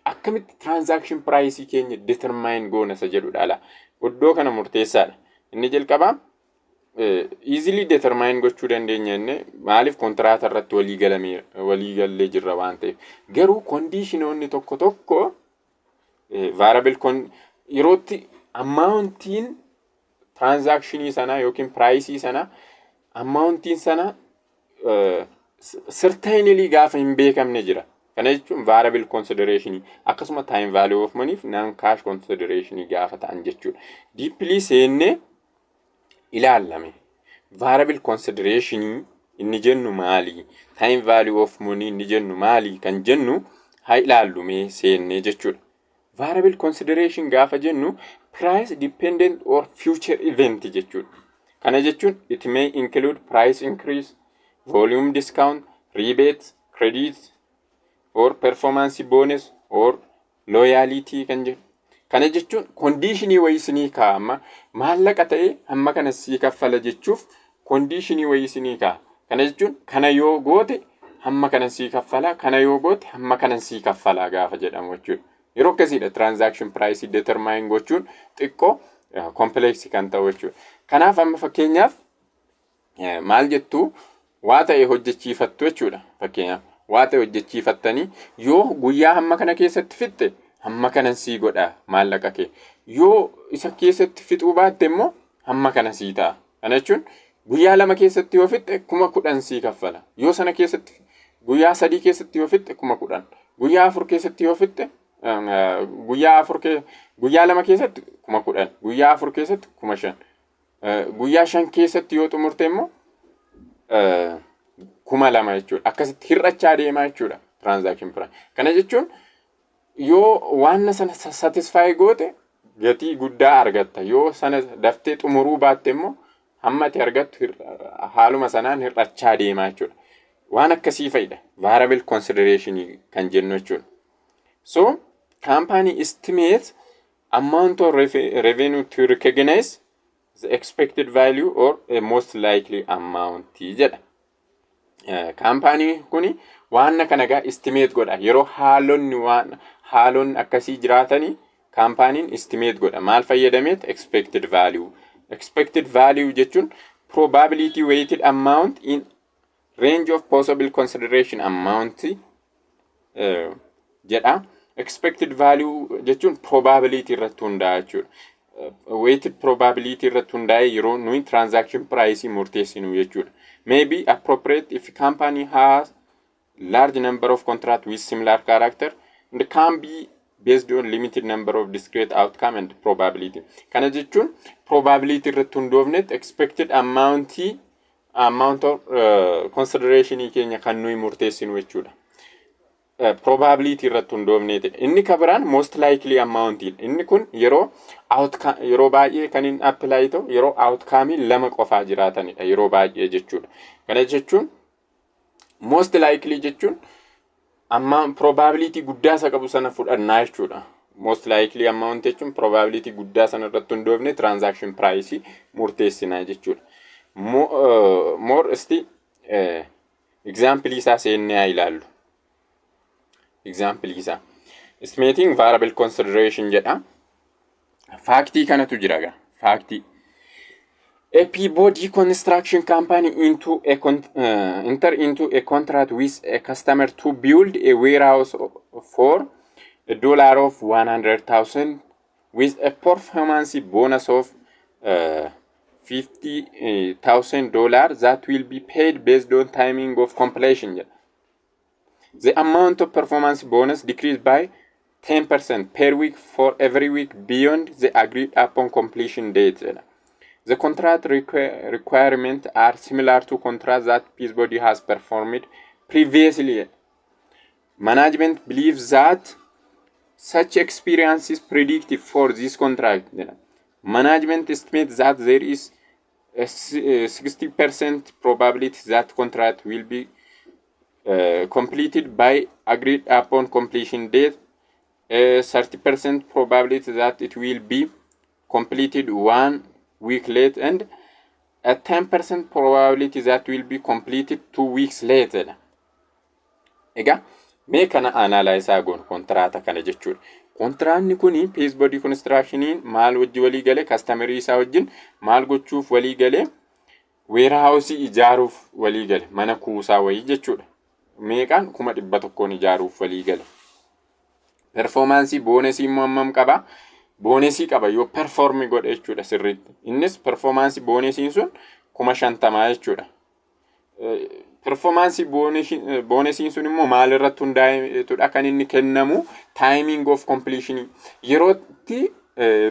Speaker 1: akkamitti transaction price keenya determine goona isa jedhudha. Iddoo kana murteessaadha. Inni jalqabaa easily determine gochuu dandeenya inni maaliif kontraata irratti walii gallee jirra waan ta'eef. Garuu conditiononni tokko variable yerootti amountiin transaction sana yookiin price sana amountiin sana certainly gaafa hin beekamne jira. Kana jechuun variable consideration akkasuma time value of money fi non cash consideration gaafa ta'an jechuudha. Deeply seenne ilaalame. Variable consideration inni jennu maali? Time value of money inni jennu maali? Kan jennu haa ilaallume seenne jechuudha. Variable consideration gaafa jennu price dependent or future event jechuudha. Kana jechuun it may include price increase, volume discount, rebates, credits, or performance bonus or loyalty kan jedhu. Kana jechuun conditionii wayisinii kaa'ama maallaqa ta'e hamma kana sii kaffala jechuuf conditionii wayisinii kaa'a. Kana jechuun kana yoo goote hamma kana sii kaffala, kana yoo goote hamma kana sii kaffala gaafa jedhamu jechuudha. Yeroo akkasiidha transaction price determine gochuun xiqqoo complex kan ta'u jechuudha. Kanaaf amma fakkeenyaaf maal jettu waa ta'e hojjechiifattu jechuudha. Fakkeenyaaf waa ta'e hojjechiifattanii yoo guyyaa hamma kana keessatti fixxe hamma kanan sii godha maallaqa kee. Yoo isa keessatti fixuu baatte immoo hamma kana sii ta'a. Kana jechuun guyyaa lama keessatti yoo fixxe 10,000 sii kaffala. Yoo sana keessatti guyyaa 3 keessatti yoo fixxe 10,000. Guyyaa 4 keessatti yoo fixxe guyyaa lama keessatti 10,000. Guyyaa 4 keessatti 5,000. Guyyaa 5 keessatti yoo xumurte immoo 2,000 jechuudha. Akkasitti hir'achaa deemaa jechuudha transaction price. Kana jechuun yoo waan sana satisfy goote gatii guddaa argatta. Yoo sana daftee xumuruu baatte immoo hamma ati argattu haaluma sanaan hir'achaa deemaa jechuudha. Waan akkasii fayyada. Variable consideration kan jennu jechuudha. So, company estimates amount of revenue to recognize the expected value or a most likely amount jedha. Company kuni waan kana estimate godha. Yeroo haalonni akkasii jiraatanii company'n estimate godha. Maal fayyadameet expected value. Expected value jechuun probability weighted amount in range of possible consideration amount jedha. expected value jechuun probability irratti hundaa'a jechuudha. Weighted probability irratti hundaa'e yeroo nuyi transaction price murteessinu jechuudha. Maybe appropriate if company has large number of contract with similar character and can be based on limited number of discrete outcome and probability. Kana jechuun probability irratti hundoofnet expected amount of consideration keenya kan nuyi murteessinu jechuudha. Probability irratti hundoofnet inni kabiraan most likely amount inni kun yeroo baay'ee kan inni apply ta'u yeroo outcome lama qofaa jiraatanidha yeroo baay'ee jechuudha. Kana jechuun most likely jechuun amma probability guddaa isa qabu sana fudhannaa jechuudha. Most likely amount jechuun probability guddaa sana irratti hundoofne transaction price murteessinaa jechuudha. More isti example isaa seennee ilaallu. Example isa estimating variable consideration jedha. Factii kanatu jira gaa. Factii a Peabody construction company enter into a contract with a customer to build a warehouse for $100,000 with a performance bonus of $50,000 that will be paid based on timing of completion. The amount of performance bonus decreased by 10% per week for every week beyond the agreed upon completion date. The contract requirements are similar to contracts that Peabody has performed previously. Management believes that such experience is predictive for this contract. Management estimates that there is a 60% probability that contract will be completed by agreed upon completion date, a 30% probability that it will be completed 1 week late, and a 10% probability that will be completed 2 weeks later. Ega mee kana analyze agoon kontraata kana jechuudha. Kontraanni kuni Peabody Constructioniin maal wajji walii galee customer isaa wajjin maal gochuuf walii galee warehouse ijaaruuf walii galee mana kuusaa wayii jechuudha. Meeqaan 100,000 ijaaruuf walii gale. Performance bonus immoo hammam qaba? Bonus qaba yoo perform godhe jechuudha sirriitti. Innis performance bonus sun 50,000 jechuudha. Performance bonus sun immoo maal irratti hundaa'eetudha kan inni kennamu timing of completion yerootti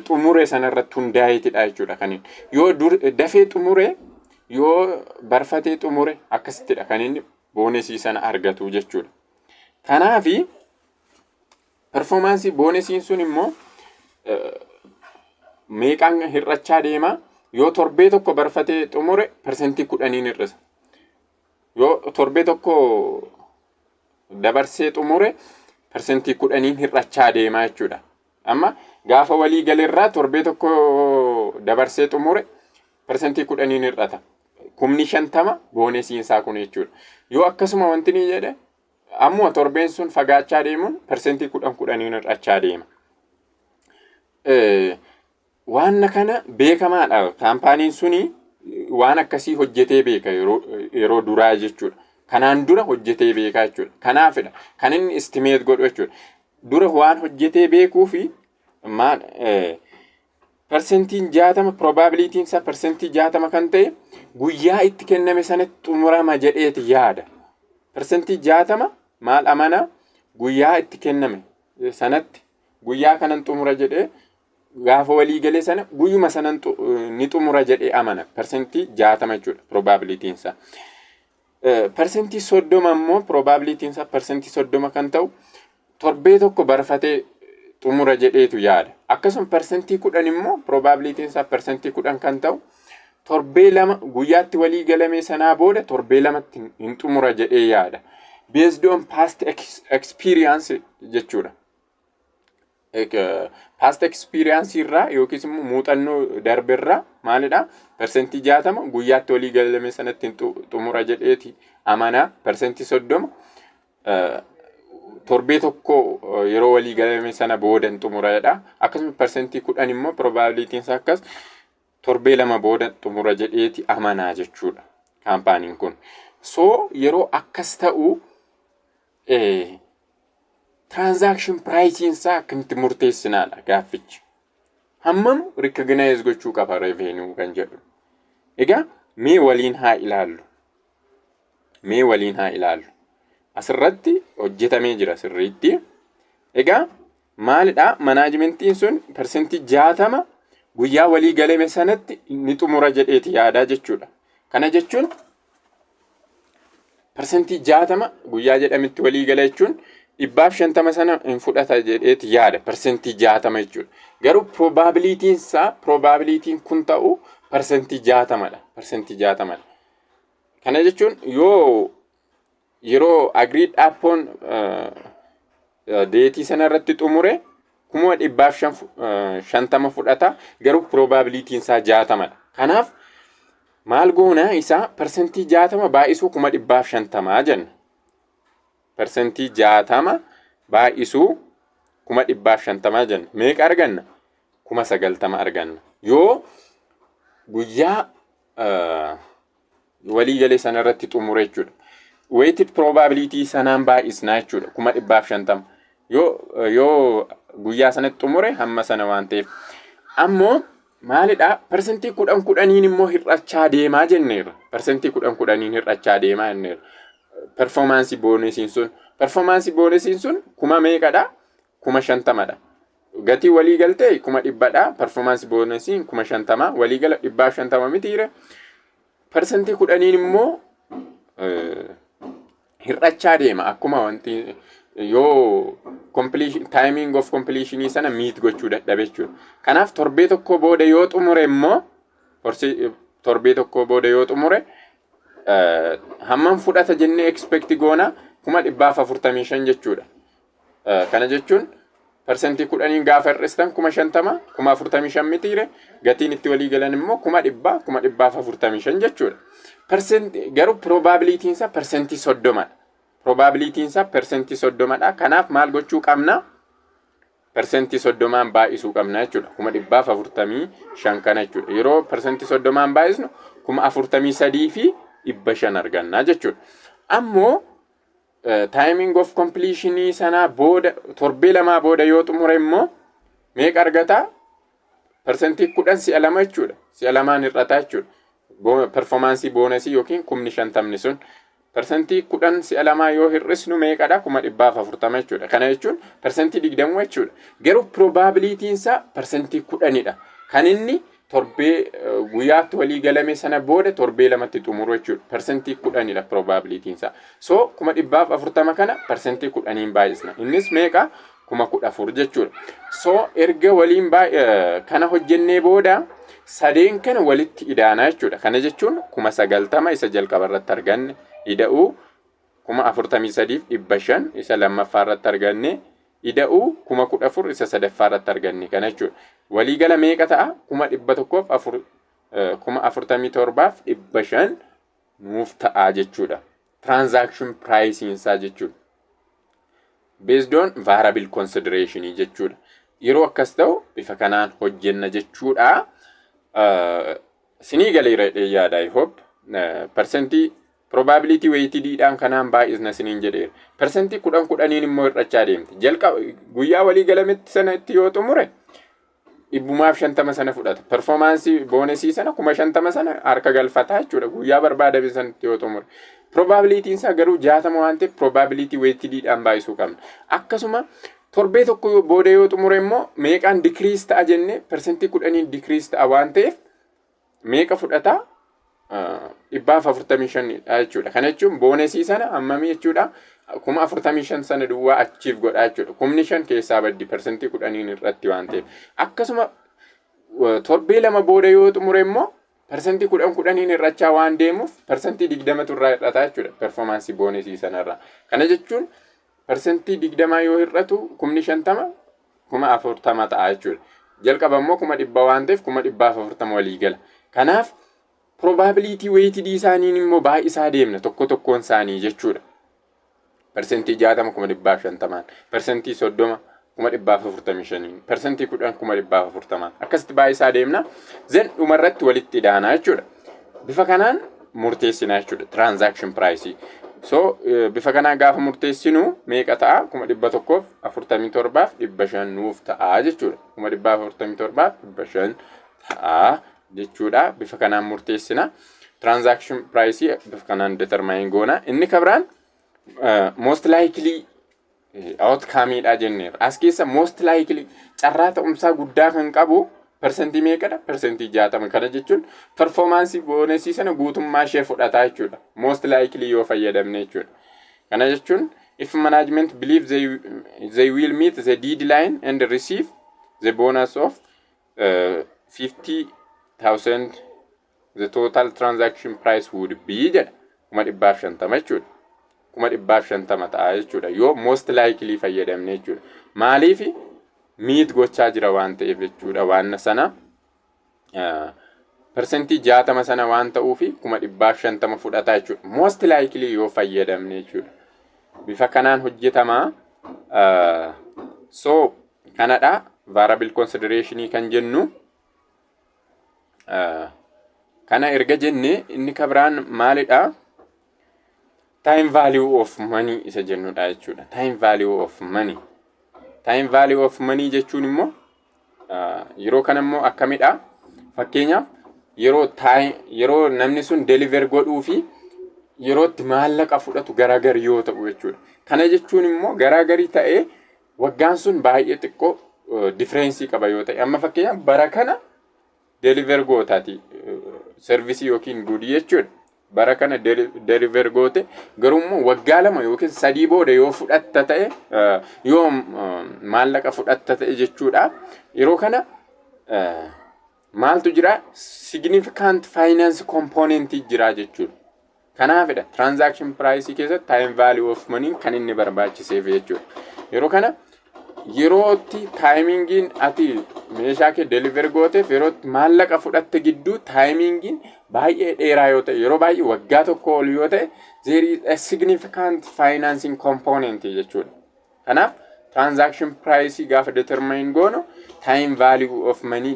Speaker 1: xumure sana irratti hundaa'eetidha jechuudha kan inni. Yoo dafee xumure yoo barfatee xumure akkasittidha kan inni bonus sana argatu jechuudha. Kanaafi performance bonus sun immoo meeqaan hir'achaa deema yoo torbee tokko barfatee xumure persentii 10 hir'isa. Yoo torbee tokko dabarsee xumure persentii 10 hir'achaa deema jechuudha. Amma gaafa walii galeerraa torbee tokko dabarsee xumure persentii 10 hir'ata. 50 boonesiin isaa kun jechuudha. Yoo akkasuma wanti ni jedhe ammoo torbeen sun fagaachaa deemuun persentii 10 hir'achaa deema. Waan kana beekamaadha. Kaampaaniin suni waan akkasii hojjetee beeka yeroo duraa jechuudha. Kanaan dura hojjetee beeka jechuudha. Kanaafidha kan inni estimate godhu jechuudha. Dura waan hojjetee beekuu fi maal persentiin 60 probabilitiin isaa persentii 60 kan ta'e guyyaa itti kenname sanatti xumurama jedheeti yaada. Persentii 60 maal amana guyyaa itti kenname sanatti guyyaa kanan xumura jedhee gaafa walii galee sana guyyuma sanan ni xumura jedhee amana. Persentii 60 jechuudha probabilitiin isaa. Persentii 30 immoo probabilitiin isaa persentii 30 kan ta'u torbee tokko barfatee xumura jedheetu yaada. Akkasuma persentii 10 immoo probabilitiin isaa persentii 10 kan ta'u torbee lama guyyaatti walii galame sanaa booda torbee lamatti hin xumura jedhee yaada. Based on past experience jechuudha. Past experience irraa yookiis immoo muuxannoo darberraa maalidha? Persentii 60 guyyaatti walii galame sanatti xumura jedheeti amana. Persentii 30 torbee tokko yeroo walii galame sana booda hin xumuradha. Akkasuma persentii 10 immoo probabilitiin isaa akkas torbee lama booda xumura jedheeti amanaa jechuudha kaampaaniin kun. So yeroo akkas ta'u transaction pricing isaa akkamitti murteessinaadha gaaffichi. Hammam recognize gochuu qaba revenue kan jedhu. Egaa mee waliin haa ilaallu. Asirratti hojjetamee jira sirriitti. Egaa maalidha manaajimentiin sun persentii 60 guyyaa walii galame sanatti ni xumura jedheeti yaadaa jechuudha. Kana jechuun persentii 60 guyyaa jedhametti walii gala jechuun 150 sana hin fudhata jedheeti yaada persentii 60 jechuudha. Garuu probabilitiin kun ta'u persentii 60dha. Kana jechuun yoo yeroo agreed upon deetii sana irratti xumure 150 fudhata garuu probabilitiin isaa 60dha. Kanaaf maal goona isaa persentii 60 baay'isuu 150 jenna. Persentii 60 baay'isuu 150 jenna. Meeqa arganna? 90 arganna. Yoo guyyaa walii galee sana irratti xumure jechuudha. Weighted probability sanaan baay'isnaa jechuudha 150. Yoo guyyaa sanatti xumure hamma sana waan ta'eef. Ammoo maalidha persentii 10 immoo hir'achaa deemaa jenneerra. Persentii 10 hir'achaa deemaa jenneerra. Performance bonesiin sun kuma meeqadha? 50dha. Gatii walii galtee 100dha. Performance bonesiin 50 walii gala 150 mitiire. Persentii 10 immoo hir'achaa deema akkuma wanti yoo timing of completion sana meet gochuu dadhabe jechuudha. Kanaaf torbee tokko booda yoo xumure immoo hammam fudhata jennee expect goona 145 jechuudha. Kana jechuun persentii 10 gaafa hir'istan 50 45 mitiire gatiin itti walii galan immoo 145 jechuudha. Garuu probabilitiin isaa persentii 30dha. Kanaaf maal gochuu qabna? Persentii 30 baay'isuu qabna jechuudha. 145 kana jechuudha. Yeroo persentii 30 baay'isnu 43 fi 500 arganna jechuudha. Ammoo timing of completion sana booda torbee lamaa booda yoo xumure immoo meeqa argata? Persentii 10 si'a 2 jechuudha. Si'a 2 hir'ata jechuudha. Performance bonusii yookiin 50 sun persentii 10 si'a 2 yoo hir'isnu meeqadha? 140 jechuudha. Kana jechuun persentii 20 jechuudha. Garuu probabilitiin isaa persentii 10dha. Kan inni torbee guyyaatti walii galame sana booda torbee lamatti xumuru jechuudha. Persentii 10dha probabilitiin isaa. So 140 kana persentii 10 baay'isna. Innis meeqa? 14,000 jechuudha. So erga waliin kana hojjennee booda sadeen kana walitti idaanaa jechuudha. Kana jechuun 90 isa jalqaba irratti arganne ida'uu 43,500 isa lammaffaa irratti arganne ida'uu 14,000 isa sadaffaa irratti arganne kana jechuudha. Walii gala meeqa ta'a? 147,500 nuuf ta'a jechuudha. Transaction pricing isaa jechuudha. Based on variable consideration jechuudha. Yeroo akkas ta'u bifa kanaan hojjenna jechuudha. Sinii galeera yaada I hope persentii probability weighted dhaan kanaan baay'isna siniin jedheera. Persentii 10 immoo hir'achaa deemti. Guyyaa walii galametti sana itti yoo xumure 150 sana fudhata. Performance bonusii sana 50 sana harka galfata jechuudha. Guyyaa barbaadame sanatti yoo xumure. Probability isaa garuu 60 waan ta'eef probability weighted dhaan baay'isuu qabna. Akkasuma torbee tokko booda yoo xumure immoo meeqaan decrease ta'a jenne persentii 10 decrease ta'a waan ta'eef meeqa fudhata? 145 jechuudha. Kana jechuun bonusii sana hammamii jechuudha? 45 sana duwwaa achiif godha jechuudha. 5 keessaa baddi persentii 10 irratti waan ta'eef. Akkasuma torbee lama booda yoo xumure immoo persentii 10 hir'achaa waan deemuuf persentii 20 irraa hir'ata jechuudha. Performance bonusii sanarraa. Kana jechuun persentii 20 yoo hir'atu 50 40 ta'a jechuudha. Jalqaba immoo 100 waan ta'eef 140 walii gala. Kanaaf probability weighted isaaniin immoo baay'isaa deemna tokkoon isaanii jechuudha. Persentii 60 150, persentii 30 145, persentii 10 140 akkasitti baay'isaa deemna. Zen dhumarratti walitti idaanaa jechuudha. Bifa kanaan murteessinaa jechuudha transaction price. So bifa kanaa gaafa murteessinu meeqa ta'a? 1,147,500 nuuf ta'a jechuudha. 1,147,500 ta'a jechuudha. Bifa kanaan murteessina. Transaction price bifa kanaan determine goona. Inni kabiraan most likely outcome dha jenneera. As keessa most likely carraa ta'umsaa guddaa kan qabu persentii meeqadha? Persentii 60. Kana jechuun performance boonasii sana guutummaa ishee fudhataa jechuudha. Most likely yoo fayyadamne jechuudha. Kana jechuun if management believe they will meet the deadline and receive the bonus of 50,000, the total transaction price would be jedha. 150 jechuudha. 150 ta'a jechuudha. Yoo most likely fayyadamne jechuudha. Maaliif meet gochaa jira waan ta'eef jechuudha. Waan sana persentii 60 sana waan ta'uufi 150 fudhataa jechuudha. Most likely yoo fayyadamne jechuudha. Bifa kanaan hojjetama. So kanadha variable consideration kan jennu. Kana erga jenne inni kabiraan maalidha? Time value of money isa jennudha jechuudha. Time value of money. Time value of money jechuun immoo yeroo kana immoo akkamidha? Fakkeenyaaf yeroo namni sun deliver godhuu fi yerootti maallaqa fudhatu garagar yoo ta'u jechuudha. Kana jechuun immoo garagarii ta'ee waggaan sun baay'ee xiqqoo difference qaba yoo ta'e. Amma fakkeenyaaf bara kana deliver gootaati service yookiin good jechuudha. Bara kana deliver goote garuu waggaa 2 yookiin 3 booda yoo fudhatta ta'e yoo maallaqa fudhatta ta'e jechuudha. Yeroo kana maaltu jira? Significant finance component jira jechuudha. Kanaafidha transaction price keessatti time value of money kan inni barbaachiseef jechuudha. Yeroo kana yerootti timingin ati meeshaa kee deliver gooteef yerootti maallaqa fudhatte gidduu timingin baay'ee dheeraa yoo ta'e yeroo baay'ee waggaa tokko ol yoo ta'e there is a significant financing component jechuudha. Kanaaf transaction price gaafa determine goono time value of money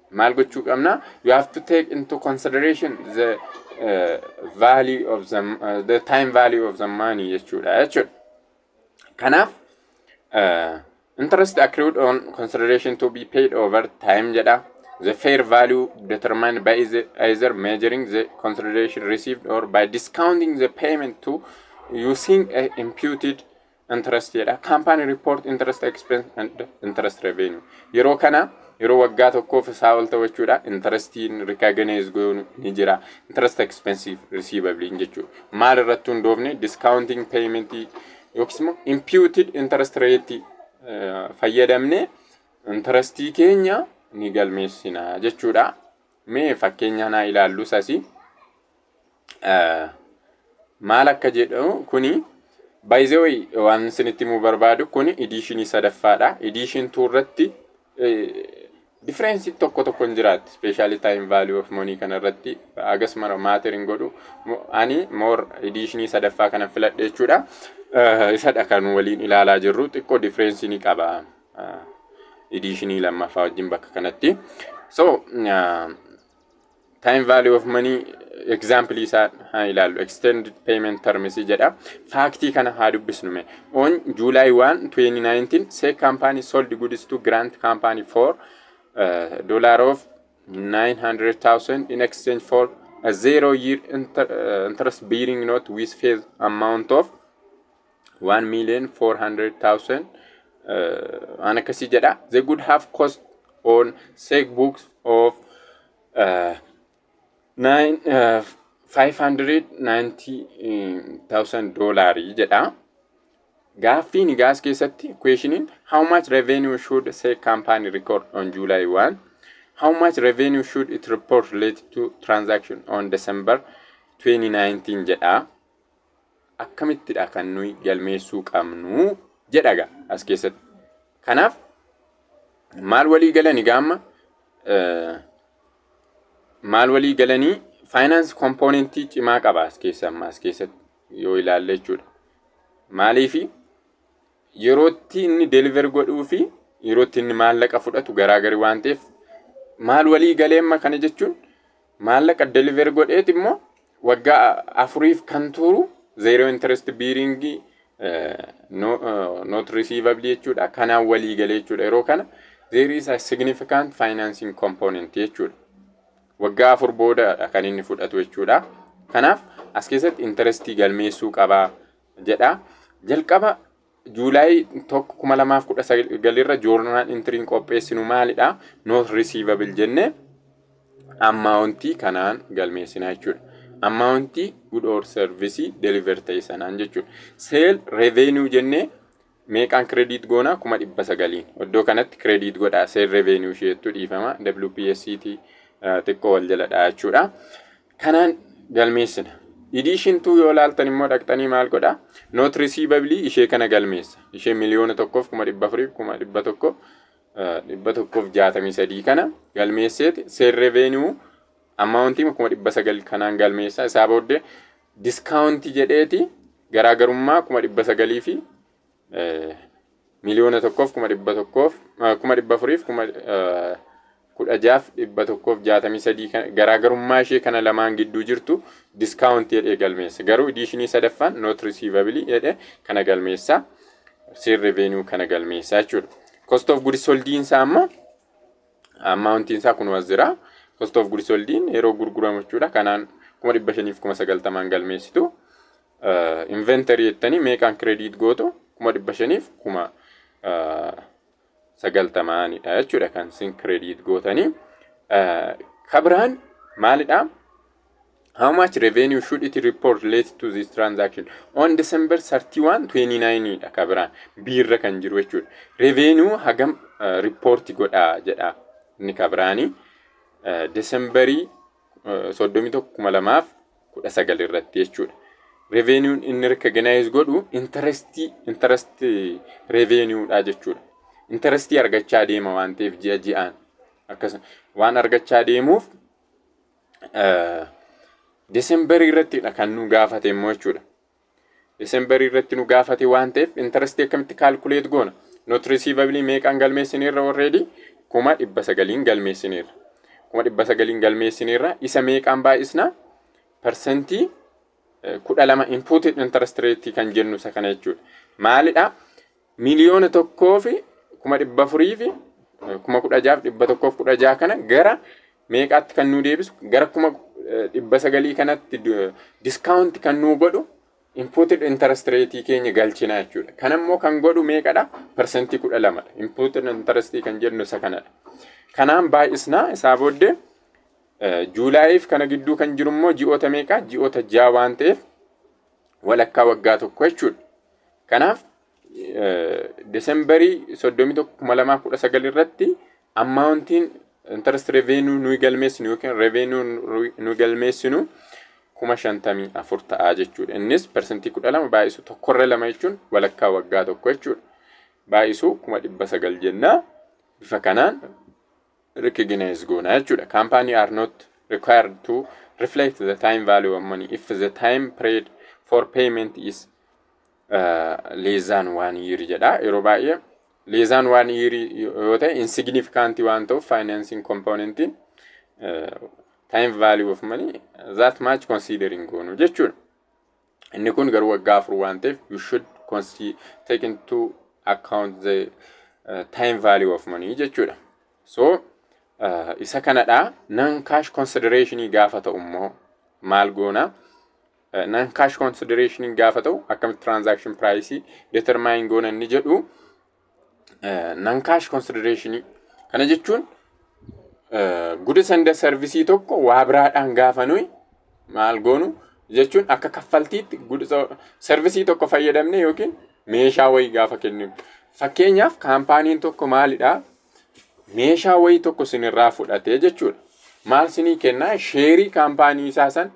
Speaker 1: maal gochuu qabna? You have to take into consideration the value of the time value of the money jechuudha. Kanaaf interest accrued on consideration to be paid over time jedha. The fair value determined by either measuring the consideration received or by discounting the payment to using a imputed interest jedha. Company report interest expense and interest revenue. Yeroo kana yeroo waggaa tokkoof isaa ol ta'u jechuudha. Interestiin recognize goonu ni jira. Interest expensive receivable jechuudha. Maal irratti hundoofne discounting payment yookiin immoo imputed interest rate fayyadamne interestii keenya ni galmeessina jechuudha. Mee fakkeenya naa ilaallu sasi maal akka jedhu kuni by the way waan isinitti himuu barbaadu kuni editionii sadaffaadha. Edition 2 irratti difference tokko hin jiraatti. Especially time value of money kana irratti agas mara mattering godhu ani more editionii sadaffaa kana filadhe jechuudha. Isadha kan waliin ilaalaa jirru xiqqoo difference ni qaba editionii lammaffaa wajjin bakka kanatti. So time value of money example isa ilaallu extended payment terms jedha. Factii kana haa dubbisnu. On July 1, 2019, say company sold goods to Grant Company for $900,000 in exchange for a 0-year interest bearing note with face amount of $1,400,000. Anakasi jedha. They could have cost on check books of $590,000 jedha. Gaaffiin gaas keessatti questioning how much revenue should say company record on July 1? How much revenue should it report related to transaction on December 2019 jedha. Akkamittidha kan nuyi galmeessuu qabnu jedhaga as keessatti. Kanaaf maal walii galanii gaamma maal walii galanii finance componentii cimaa qaba as keessatti yoo ilaalle jechuudha. Maaliifi yerootti inni deliver godhuu fi yerootti inni maallaqa fudhatu garaagari waan ta'eef maal walii galeemma kana jechuun maallaqa deliver godheet immoo waggaa 4 kan turu zero interest bearing not receivable jechuudha. Kanaan walii galee jechuudha. Yeroo kana there is a significant financing component jechuudha. Waggaa 4 booda kan inni fudhatu jechuudha. Kanaaf as keessatti interestii galmeessuu qabaa jedha. Jalqaba Juulaay 2019 irra joornaal intiriin qopheessinu maalidha? Not receivable jenne ammauntii kanaan galmeessinaa jechuudha. Ammauntii good or service deliver ta'e sanaan jechuudha. Sale revenue jenne meeqaan credit goona 900. Iddoo kanatti credit godha sale revenue isheetu dhiifama WPSCT xiqqoo wal jala dha jechuudha. Kanaan galmeessina. Edition 2 yoo laaltan immoo dhaqxanii maal godha? Not receivable ishee kana galmeessa. Ishee miliyoona 1,463 kana galmeesseeti. Sale revenue ammauntii 900 kanaan galmeessa. Isaa booddee discount jedheeti garaagarummaa 900 fi miliyoona 1,463 garaagarummaa ishee kana lamaan gidduu jirtu discount jedhee galmeessa. Garuu editionii sadaffaan not receivable jedhee kana galmeessa. Sale revenue kana galmeessa jechuudha. Cost of goods sold isaa amma ammauntiin isaa kun wazira. Cost of goods sold yeroo gurguramu jechuudha. Kanaan 590 galmeessitu. Inventory jettanii meeqaan credit gootu 590 jechuudha kan sin credit gootanii. Kabiraan maalidha? How much revenue should it report related to this transaction on December 31, 2029 dha kabiraan biirra kan jiru jechuudha. Revenue hagam report godha jedha inni kabiraanii Decemberii 31,2019 irratti jechuudha. Revenue inni recognize godhu interest revenue dha jechuudha. Interest argachaa deema waan ta'eef ji'a ji'aan akkasuma waan argachaa deemuuf December irratti kan nu gaafate immoo jechuudha. December irratti nu gaafate waan ta'eef interest akkamitti calculate goona? Not receivable meeqaan galmeessineerra already 900 galmeessineerra. 900 galmeessineerra isa meeqaan baay'isna? Percentii 12 input interest rate kan jennu isa kana jechuudha. Maalidha? Miliyoona 1 fi 400 fi 16,116 kana gara meeqaatti kan nu deebisu? Gara 900 kanatti discount kan nu godhu input interest rate keenya galchina jechuudha. Kanammoo kan godhu meeqadha? Percentii 12dha. Input interest kan jennu isa kanadha. Kanaan baay'isna isaa booddee Juulaayiif kana gidduu kan jiru immoo ji'oota meeqa? Ji'oota 6 waan ta'eef walakkaa waggaa tokko jechuudha. Kanaaf Decemberii 31,2019 irratti ammauntiin interest revenue nu galmeessinu yookiin revenue nu galmeessinu 54 ta'a jechuudha. Innis percentii 12 baay'isu tokkorra 2 jechuun walakkaa waggaa tokko jechuudha. Baay'isu 900 jenna. Bifa kanaan recognize goona jechuudha. Company are not required to reflect the time value of money if the time period for payment is less than 1 year jedha. Yeroo baay'ee less than 1 year yoo ta'e insignificant waan ta'uuf financing component time value of money that much considering goonu jechuudha. Inni kun garuu waggaa 4 waan ta'eef you should take into account the time value of money jechuudha. So isa kanadha. Non cash consideration gaafa ta'u immoo maal goona? Non cash consideration gaafa ta'u akkamitti transaction price determine goona inni jedhu non cash consideration kana jechuun goods and services tokko waa biraadhaan gaafa nuyi maal goonu jechuun akka kaffaltiitti goods services tokko fayyadamne yookiin meeshaa wayii gaafa kennu. Fakkeenyaaf kaampaaniin tokko maalidha? Meeshaa wayii tokko sinirraa fudhatee jechuudha. Maal sinii kennaa? Sheerii kaampaanii isaa san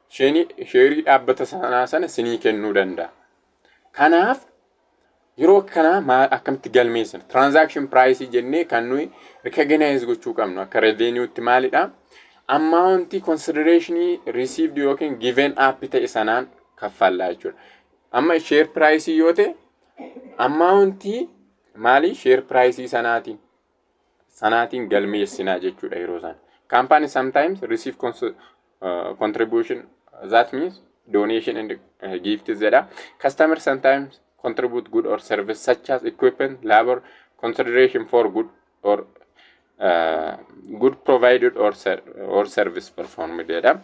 Speaker 1: sheerii dhaabbata sanaa sana sinii kennuu danda'a. Kanaaf yeroo kana maal akkamitti galmeessina? Transaction price jennee kan nuyi recognize gochuu qabnu akka revenuetti maalidha? Amount consideration received yookiin given up ta'e sanaan kaffallaa jechuudha. Amma share price yoo ta'e amount maali? Share price sanaatiin galmeessinaa jechuudha yeroo san. Company sometimes receive contribution that means donation and gifts jedha. Customers sometimes contribute good or service such as equipment, labor, consideration for good provided or service performed jedha.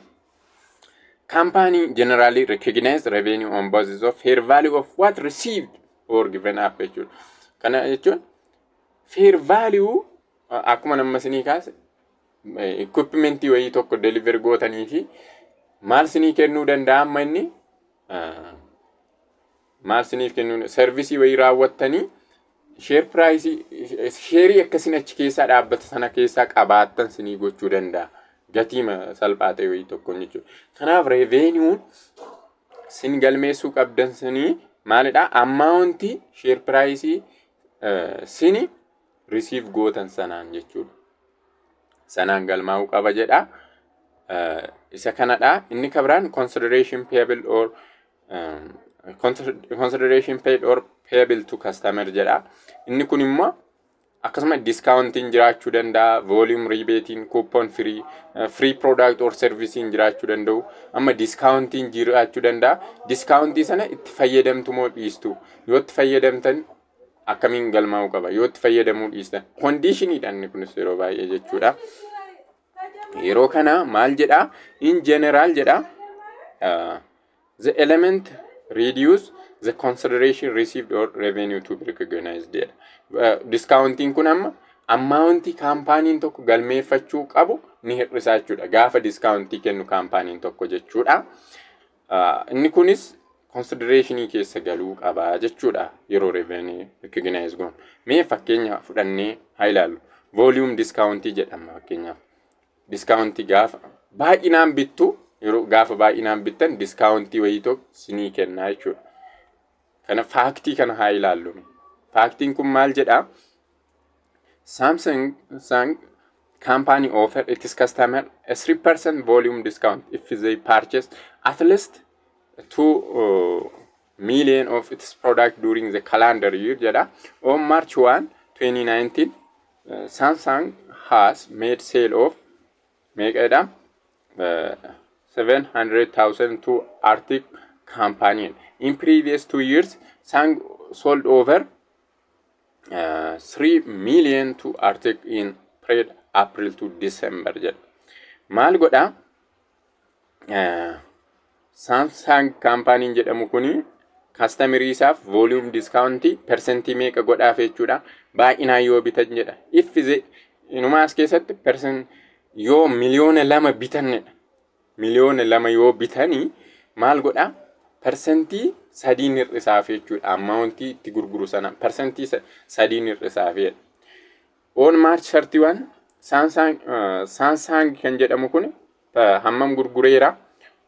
Speaker 1: Company generally recognize revenue on basis of fair value of what received or given up jechuudha. Kana jechuun fair value akkuma nama sinii kaase equipmentii wayii tokko deliver gootanii fi maal sinii kennuu danda'a amma inni maal siniif kennuu servicii wayii raawwattanii share price share akkasin achi keessaa dhaabbata sana keessaa qabaattan sinii gochuu danda'a. Gatima salphaa ta'e wayii tokko jechuudha. Kanaaf revenue sin galmeessuu qabdan sinii maalidha amount share price sini receive gootan sanaan jechuudha. Sanaan galmaa'uu qaba jedha. Isa kanadha inni kabiraan consideration payable or consideration paid or payable to customer jedha. Inni kun immoo akkasuma discounting jiraachuu danda'a, volume rebating, coupon free product or servicing jiraachuu danda'u. Amma discounting jiraachuu danda'a. Discountii sana itti fayyadamtu moo dhiistu? Yoo itti fayyadamtan akkamiin galmaa'uu qaba? Yoo itti fayyadamuu dhiistan conditionidha inni kunis yeroo baay'ee jechuudha. Yeroo kana maal jedha? In general jedha the element reduce the consideration received or revenue to be recognized there. Discounting kun amma amount campaign tokko galmeeffachuu qabu ni hir'isaa jechuudha. Gaafa discountii kennu campaign tokko jechuudha. Inni kunis consideration keessa galuu qaba jechuudha yeroo revenue recognize goon. Mee fakkeenya fudhannee haa ilaallu. Volume discountii jedhama fakkeenyaaf. Discountii gaafa baay'inaan bittu yeroo gaafa baay'inaan bittan discountii wayii tokko sinii kennaa jechuudha. Kana faaktii kana haa ilaallu. Faaktiin kun maal jedha? Samsung company offer its customer a 3% volume discount if they purchase at least 2 million of its product during the calendar year jedha. On March 1, 2019, Samsung has made sale of 700,000 to Arctic companion. In previous 2 years, Samsung sold over 3 million to Arctic in period April to December. Maal godha? Samsung company jedhamu kuni customer isaaf volume discount percentii meeqa godhaaf jechuudha. Baay'inaan yoo bitan jedha. If inumaas keessatti percent yoo miliyoona 2 bitannedha. Miliyoona 2 yoo bitanii maal godha? Percentii 3 hir'isaaf jechuudha. Amountii itti gurguru sana percentii 3 hir'isaaf. On March 31 Samsung kan jedhamu kun hammam gurgureera?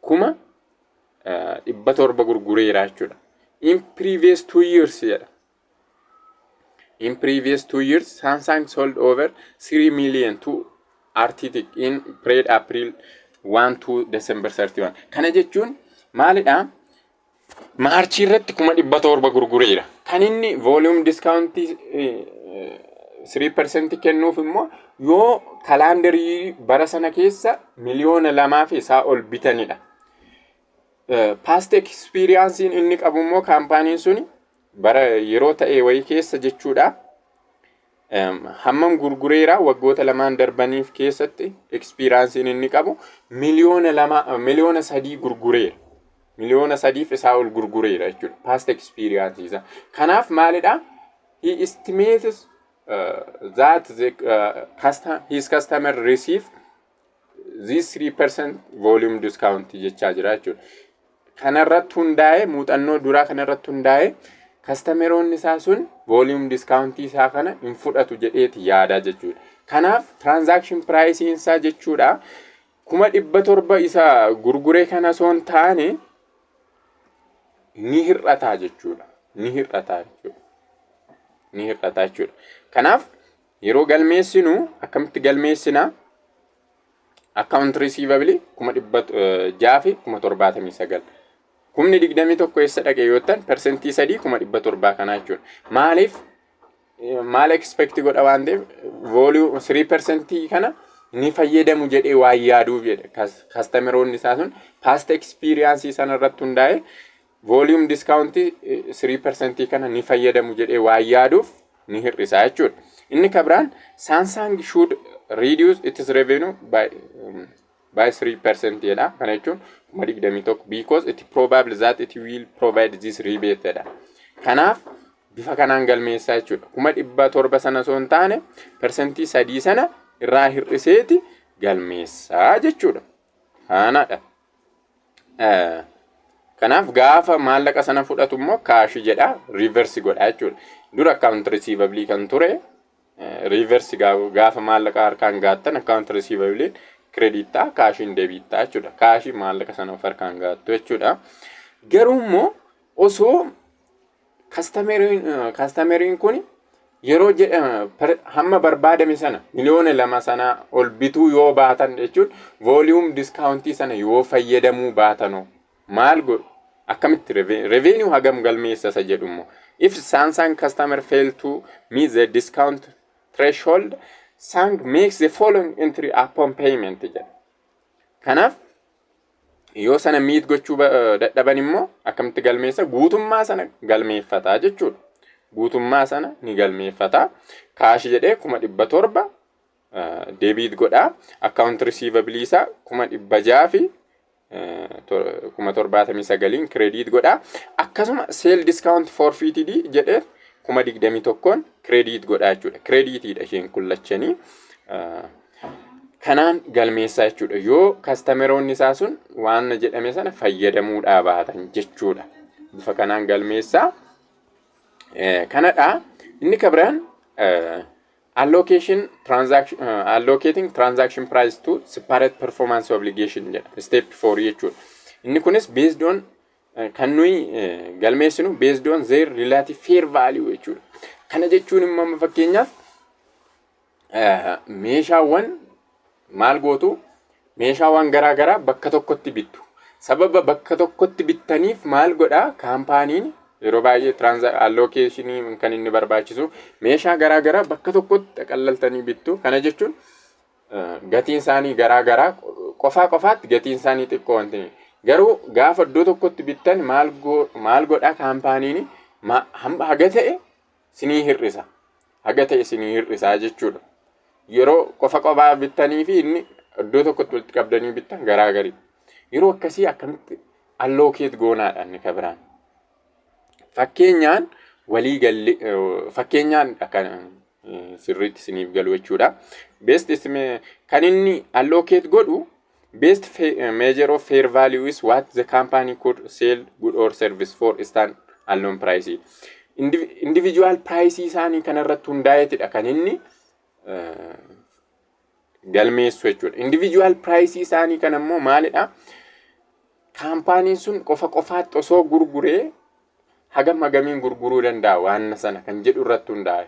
Speaker 1: 700 gurgureera jechuudha. In previous 2 years jedha. In previous 2 years Samsung sold over 3 million to Arctic in period April 1 to December 31. Kana jechuun maalidha? March irratti 700 gurgureera. Kan inni volume discount 3% kennuuf immoo yoo kalandarii bara sana keessa miliyoona 2 fi isaa ol bitanidha. Past experience inni qabu immoo kaampaaniin suni bara yeroo ta'e wayii keessa jechuudha. Hammam gurgureera waggoota 2 darbaniif keessatti experience inni qabu miliyoona 3 gurgureera. Miliyoona 3 fi isaa ol gurgureera jechuudha. Past experience isa. Kanaaf maalidha? He estimates that his customer receive this 3% volume discount jechaa jira jechuudha. Kanarratti hundaa'e muuxannoo duraa kanarratti hundaa'e customeroonni isaa sun volume discount isaa kana hin fudhatu jedheeti yaada jechuudha. Kanaaf transaction price isaa jechuudha 700 isa gurguree kana soon taane ni hir'ataa jechuudha. Ni hir'ataa jechuudha. Kanaaf yeroo galmeessinu akkamitti galmeessina? Account receivable 600 fi 79. Kumni 21 eessa dhaqee yoo ta'an percentii 3 700 kana jechuudha. Maal expect godha waan ta'eef volume 3% kana ni fayyadamu jedhee waa yaaduuf jedhe kastameroonni isaa sun past experience sana irratti hundaa'e volume discount 3% kana ni fayyadamu jedhee waa yaaduuf ni hir'isa jechuudha. Inni kabiraan Samsung should reduce its revenue by 3% jedha. Kana jechuun 21 because it probably that it will provide this rebate jedha. Kanaaf bifa kanaan galmeessaa jechuudha. 700 sana osoo hin taane persentii 3 sana irraa hir'iseeti galmeessaa jechuudha. Kanaadha. Kanaaf gaafa maallaqa sana fudhatu immoo kaashi jedha reverse godha jechuudha. Dura account receivable kan ture reverse gaafa maallaqa harkaan gaattan account receivable credittaa kaashiin deebiittaa jechuudha. Kaashii maallaqa sana of harkaan gaattu jechuudha. Garuu immoo osoo kastameriin kun yeroo hamma barbaadame sana miliyoona 2 sana ol bituu yoo baatan jechuun volume discountii sana yoo fayyadamuu baatanoo maal godhu akkamitti revenue hagam galmeessa isa jedhumo if Samsung customer fail to meet the discount threshold Samsung makes the following entry upon payment jedha. Kanaaf yoo sana meet gochuu dadhaban immoo akkamitti galmeessa guutummaa sana galmeeffata jechuudha. Guutummaa sana ni galmeeffata. Kaashi jedhee 700 debit godha. Account receivable isaa 600 fi 79 credit godha. Akkasuma sale discount forfeited jedhee 21 credit godha jechuudha. Creditidha isheen kullachanii kanaan galmeessaa jechuudha. Yoo kastameroonni isaa sun waan jedhame sana fayyadamuudhaa baatan jechuudha. Bifa kanaan galmeessaa. Kanadha inni kabiraan allocating transaction price to separate performance obligation jedha. Step 4 jechuudha. Inni kunis based on kan nuyi galmeessinu based on their relative fair value jechuudha. Kana jechuun immoo fakkeenyaaf meeshaawwan maal gootu meeshaawwan garaa bakka tokkotti bittu. Sababa bakka tokkotti bittaniif maal godhaa kaampaaniin yeroo baay'ee allocation kan inni barbaachisu meeshaa garaa bakka tokkotti qallaltanii bittu. Kana jechuun gatiin isaanii garaa qofaatti gatiin isaanii xiqqoo wanti garuu gaafa iddoo tokkotti bittan maal godhaa kaampaaniin haga ta'e sinii hir'isa. Haga ta'e sinii hir'isa jechuudha. Yeroo qofaa bittanii fi inni iddoo tokkotti walitti qabdanii bittan garaagari. Yeroo akkasii akkamitti allocate goonaadha inni kabiraan. Fakkeenyaan fakkeenyaan kan sirriitti siniif galu jechuudha. Best estimate kan inni allocate godhu best measure of fair value is what the company could sell good or service for stand alone price. Individual price isaanii kanarratti hundaa'eetidha kan inni galmeessu jechuudha. Individual price isaanii kan ammoo maalidha? Kaampaaniin sun qofaatti osoo gurguree hagamiin gurguruu danda'a waan sana kan jedhu irratti hundaa'e.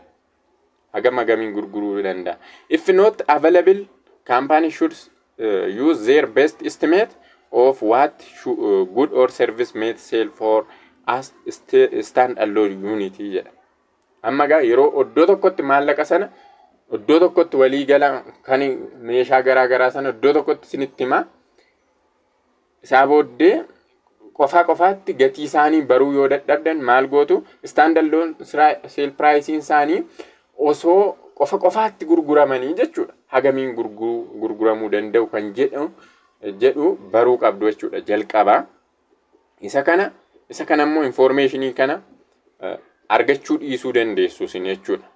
Speaker 1: Hagamiin gurguruu danda'a. If not available, company should use their best estimate of what good or service may sell for as stand alone unit jedha. Amma yeroo iddoo tokkotti maallaqa sana iddoo tokkotti walii gala kan meeshaa garaa sana iddoo tokkotti sinitti himaa isaa booddee qofaatti gatii isaanii baruu yoo dadhabdan maal gootu stand alone sale price isaanii osoo qofaatti gurguramanii jechuudha. Hagamiin gurguramuu danda'u kan jedhu baruu qabdu jechuudha jalqaba. Isa kana immoo informationii kana argachuu dhiisuu dandeessu sin jechuudha.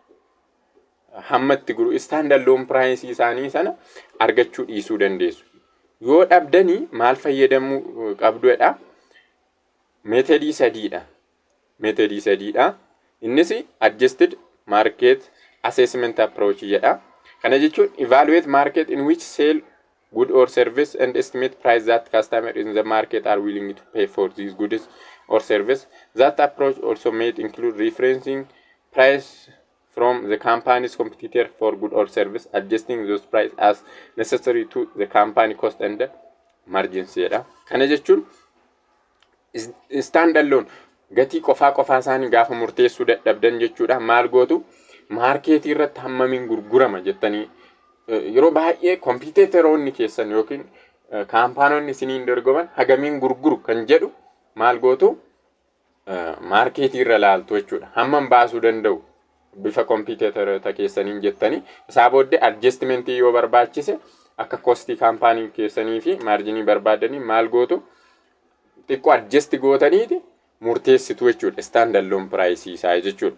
Speaker 1: Hammatti stand alone price isaanii sana argachuu dhiisuu dandeessu. Yoo dhabdanii maal fayyadamuu qabduudha? Methodii sadiidha. Innis adjusted market assessment approach jedha. Kana jechuun evaluate market in which sell good or service and estimate price that customer in the market are willing to pay for these goods or service. That approach also may include referencing price from the company's competitor for good or service, adjusting those price as necessary to the company cost and margins jedha. Kana jechuun stand alone gatii qofaa isaanii gaafa murteessuu dadhabdan jechuudha. Maal gootu maarkeetii irratti hammamiin gurgurama jettanii yeroo baay'ee kompiiteeteroonni keessan yookiin kaampaanoonni isiniin dorgoman hagamiin gurguru kan jedhu maal gootu maarkeetii irra laaltu jechuudha. Hammam baasuu danda'u bifa kompiiteeterota keessaniin jettanii isaa booddee adjustmentii yoo barbaachise akka kostii kaampaanii keessanii fi maarjinii barbaadanii maal gootu xiqqoo adjust gootaniiti murteessitu jechuudha. Standard loan price isaa jechuudha.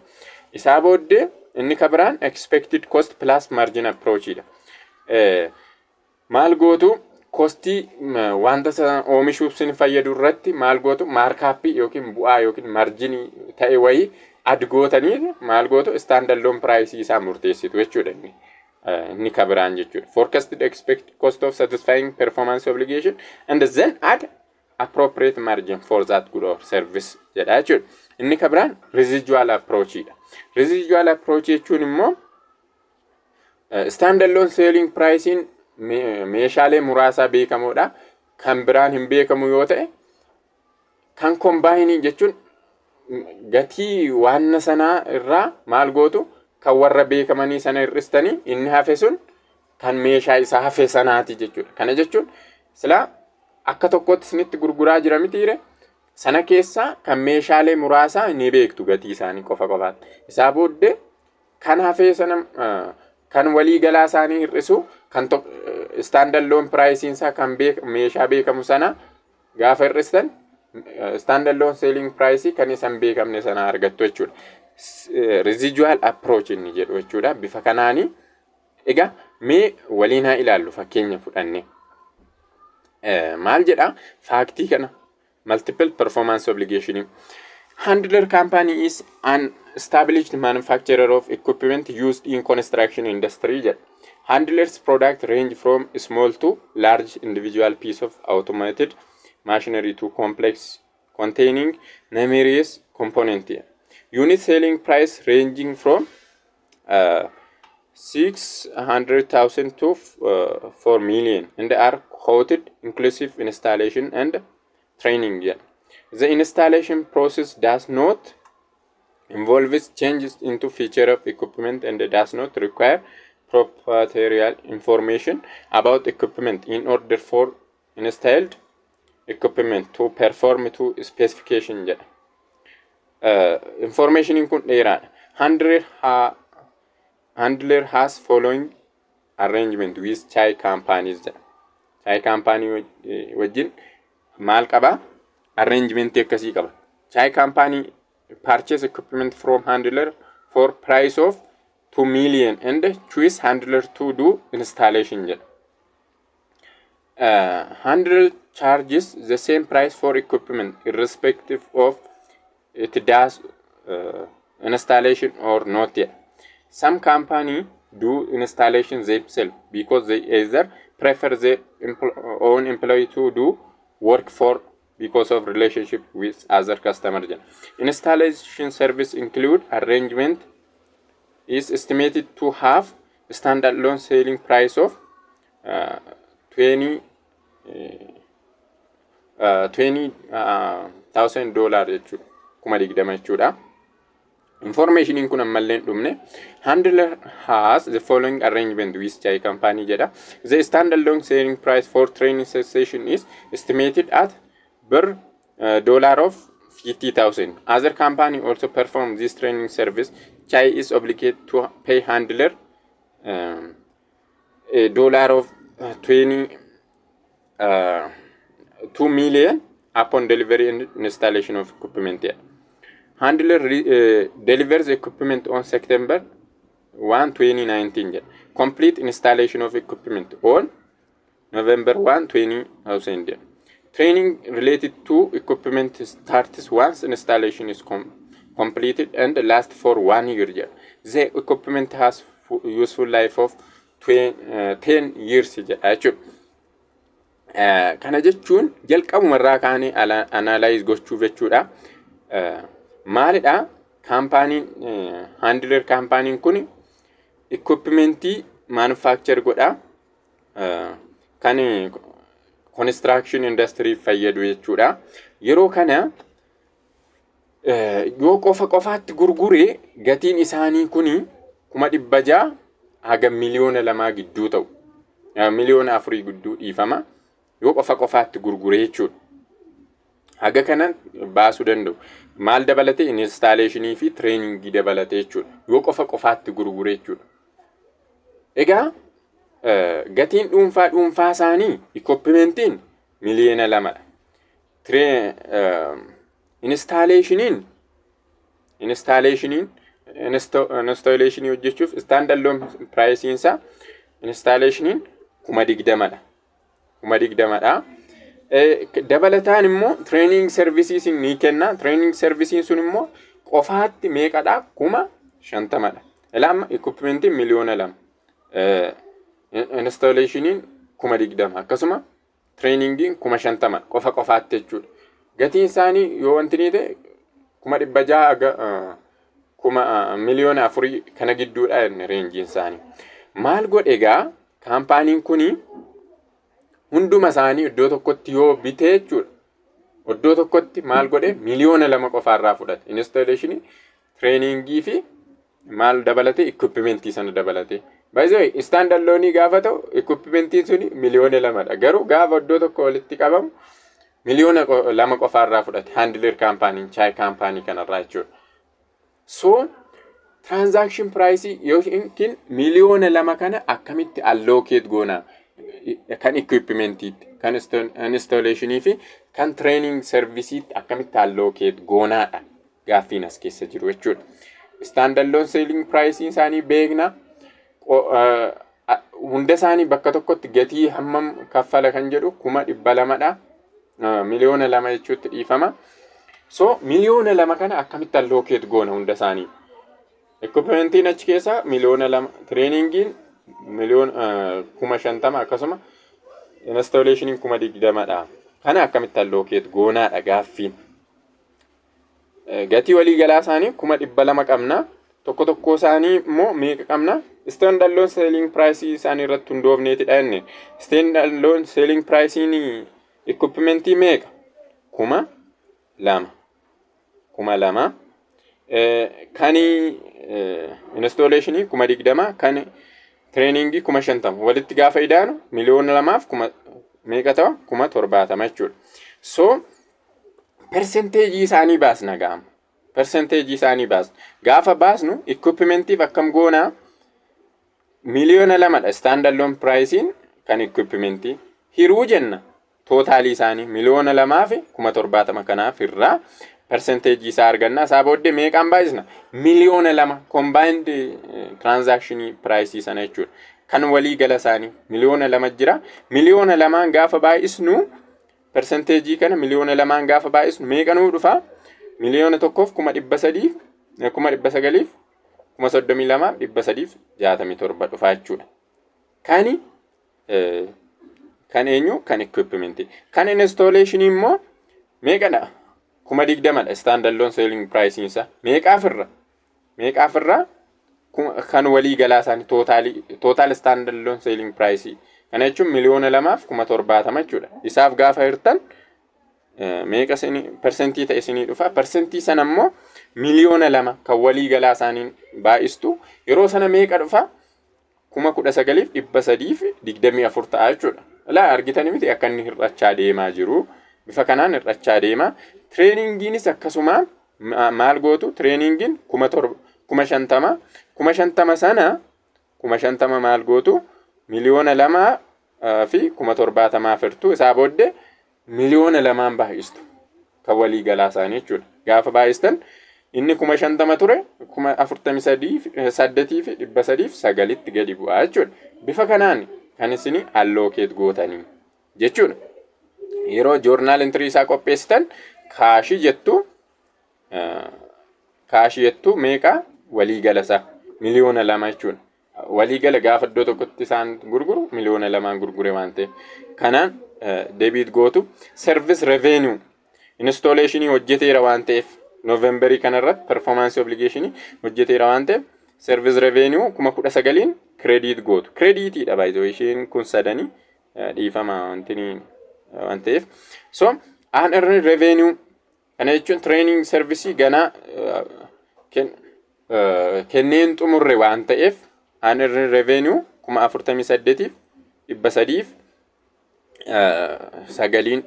Speaker 1: Isaa booddee inni kabiraan expected cost plus margin approach dha. Maal gootu kostii wanta sana oomishuuf sin fayyadu irratti maal gootu maarkaappii yookiin bu'aa yookiin marjinii ta'e wayii ad gootanii maal gootu standard loan price isaa murteessitu jechuudha. Inni kabiraan jechuudha. Forecasted expected cost of satisfying performance obligation and then add appropriate margin for that good or service jedha jechuudha. Inni kabiraan residual approach dha. Residual approach jechuun immoo standard loan selling pricing meeshaalee muraasaa beekamoodha. Kan biraan hin beekamu yoo ta'e kan combine jechuun gatii waan sanaa irraa maal gootu kan warra beekamanii sana hir'istanii inni hafe sun kan meeshaa isaa hafe sanaati jechuudha. Kana jechuun silaa akka tokkotti isinitti gurguraa jira mitiire sana keessaa kan meeshaalee muraasaa ni beektu gatii isaanii qofa qofaatti. Isaa booddee kan hafe sana kan walii galaa isaanii hir'isu kan standard loan pricing isaa kan meeshaa beekamu sana gaafa hir'istan standard loan selling price kan isan beekamne sana argattu jechuudha. Residual approach inni jedhu jechuudha. Bifa kanaanii egaa mee waliin haa ilaallu fakkeenya fudhanne. Maal jedha faaktii kana multiple performance obligation. Handler company is an established manufacturer of equipment used in construction industry jedha. Handler's product range from small to large individual piece of automated machinery to complex containing numerous components. Unit selling price ranging from 600,000 to 4 million and are quoted inclusive installation and training. The installation process does not involve changes into feature of equipment and does not require proprietary information about equipment in order for installed equipment to perform to specification. Information in kun dheeraadha. Handler has following arrangement with chai companies. Chai company wajjin maal qaba? Arrangement akkasii qaba. Chai company purchase equipment from handler for price of 2 million and choose handler to do installation. Handler charges the same price for equipment irrespective of it does installation or not yet. Some company do installation themselves because they either prefer their own employee to do work for because of relationship with other customers. Installation service include arrangement is estimated to have standard loan selling price of $20,000 jechuudha. Kuma digdama jechuudha. Information in kun ammallee dhumne. Handler has the following arrangement with chai company jedha. The standard loan selling price for training session is estimated at $50,000. Other company also perform this training service. Chai is obligated to pay handler $2 million upon delivery and installation of equipment. Handler delivers equipment on September 1, 2019. Complete installation of equipment on November 1, 2000. Training related to equipment starts once installation is completed and lasts for 1 year. The equipment has useful life of 10 years. Kana jechuun jalqabumarraa kaanii analyze gochuu jechuudha. Maalidha kaampaaniin handler kaampaaniin kun equipmentii manufacture godha kan construction industry fayyadu jechuudha. Yeroo kana yoo qofaatti gurguree gatiin isaanii kuni 600 haga miliyoona 2 gidduu ta'u miliyoona 4 gidduu dhiifama yoo qofaatti gurguree jechuudha. Haga kanan baasuu danda'u. Maal dabalatee installationii fi trainingii dabalatee jechuudha. Yoo qofaatti gurguree jechuudha. Egaa gatiin dhuunfaa isaanii equipmentiin miliyoona 2dha. Installationii hojjechuuf standalone pricing isaa installationiin 20,000dha. 20,000dha. Dabalataan immoo training services ni kenna. Training services sun immoo qofaatti meeqadha? 50,000dha. Ilaama equipmentiin miliyoona 2. Installationiin 20,000 akkasuma trainingiin 50,000 qofaatti jechuudha. Gatiin isaanii yoo wanti ni ta'e 600 miliyoona 4 kana gidduudha reenjiin isaanii. Maal godhe egaa kaampaaniin kuni hunduma isaanii iddoo tokkotti yoo bitee jechuudha. Iddoo tokkotti maal godhe miliyoona 2 qofaarraa fudhate. Installationii, trainingii fi maal dabalate equipmentii sana dabalate. By the way, standalone gaafa ta'u equipmentiin suni miliyoona 2dha. Garuu gaafa iddoo tokko walitti qabamu miliyoona 2 qofaarraa fudhate. Handler kaampaaniin chai kaampaanii kanarraa jechuudha. So transaction price yookiin miliyoona 2 kana akkamitti allocate goona? Kan equipmentiitti, kan installationii fi kan training serviceetti akkamitti allocate goonaadha gaaffiin as keessa jiru jechuudha. Standalone selling price isaanii beekna. Hunda isaanii bakka tokkotti gatii hammam kaffala kan jedhu 200,000dha. Miliyoona 2 jechuutti dhiifama. So miliyoona 2 kana akkamitti allocate goona hunda isaanii? Equipmentiin achi keessa miliyoona 2, trainingiin miliyoona 50,000 akkasuma installationiin 20,000dha. Kana akkamitti allocate goonaadha gaaffiin. Gatii walii galaa isaanii 200,000 qabna. Tokko isaanii immoo meeqa qabna? Standalone selling price isaanii irratti hundoofneetidha inni. Standalone selling price equipmentii meeqa? 2,000. 2,000. Kan installationii 20,000, kan trainingii 50,000. Walitti gaafa idaanu miliyoona 2 meeqa ta'a? 70,000 jechuudha. So percentage isaanii baasna gaama. Percentage isaanii baasna. Gaafa baasnu equipmentiif akkam goona? Miliyoona 2dha standalone pricing kan equipmentii. Hiruu jenna tootaalii isaanii miliyoona 2 fi 70,000 kanaaf irraa percentage isaa arganna. Isaa booddee meeqaan baay'isna? Miliyoona 2 combined transaction price sana jechuudha. Kan walii gala isaanii miliyoona 2 jira. Miliyoona 2 gaafa baay'isnu percentage kana miliyoona 2 gaafa baay'isnu meeqa nuu dhufa? Miliyoona 1f 300,000 900,000 32,367 dhufa jechuudha. Kan eenyu? Kan equipment. Kan installation immoo meeqadha? 20,000dha standalone selling price isa. Meeqaaf irra? Kan walii galaa isaanii total standalone selling price. Kana jechuun miliyoona 2 fi 70,000 jechuudha. Isaaf gaafa hirtan meeqa percentii ta'e isinii dhufa? Percentii sana immoo miliyoona 2 kan walii galaa isaanii baay'istu yeroo sana meeqa dhufa? 19,324 ta'a jechuudha. Ilaa argitanii miti akka inni hir'achaa deemaa jiru. Bifa kanaan hir'achaa deema. Trainingiinis akkasuma maal gootu? Trainingiin 50,000. 50,000 sana 50,000 maal gootu? Miliyoona 2 fi 70,000 firtu. Isaa booddee miliyoona 2 baay'istu kan walii galaa isaanii jechuudha. Gaafa baay'istan inni 50,000 ture 48,309tti gadi bu'aa jechuudha. Bifa kanaan kan isin allocate gootanii jechuudha. Yeroo journal entry isaa qopheessitan kaashii jettu meeqa? Walii gala isaa miliyoona 2 jechuudha. Walii gala gaafa iddoo tokkotti isaan gurguru miliyoona 2 gurgure waan ta'eef kanaan debit gootu. Service revenue installationii hojjeteera waan ta'eef Novemberii kanarratti performance obligation hojjeteera waan ta'eef service revenue 19,000 credit gootu. Creditiidha baay'ee isheen kun sadanii dhiifama wantini waan ta'eef. So unearned revenue kana jechuun training service ganaa kenneen xumurre waan ta'eef unearned revenue 48,309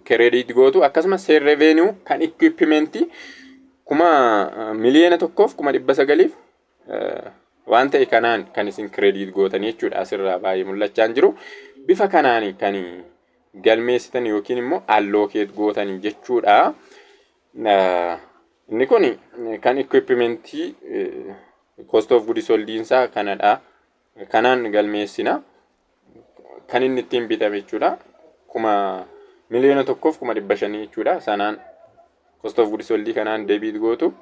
Speaker 1: credit gootu akkasumas sale revenue kan equipment 1,100,900 waan ta'e kanaan kan isin credit gootan jechuudha. Asirraa baay'ee mul'achaa jiru. Bifa kanaan kan galmeessitan yookiin immoo allocate gootan jechuudha. Inni kun kan equipment cost of goods sold isaa kanadha. Kanaan galmeessina. Kan inni ittiin bitame jechuudha. 1,100,500 jechuudha. Sanaan cost of goods sold kanaan debit gootu,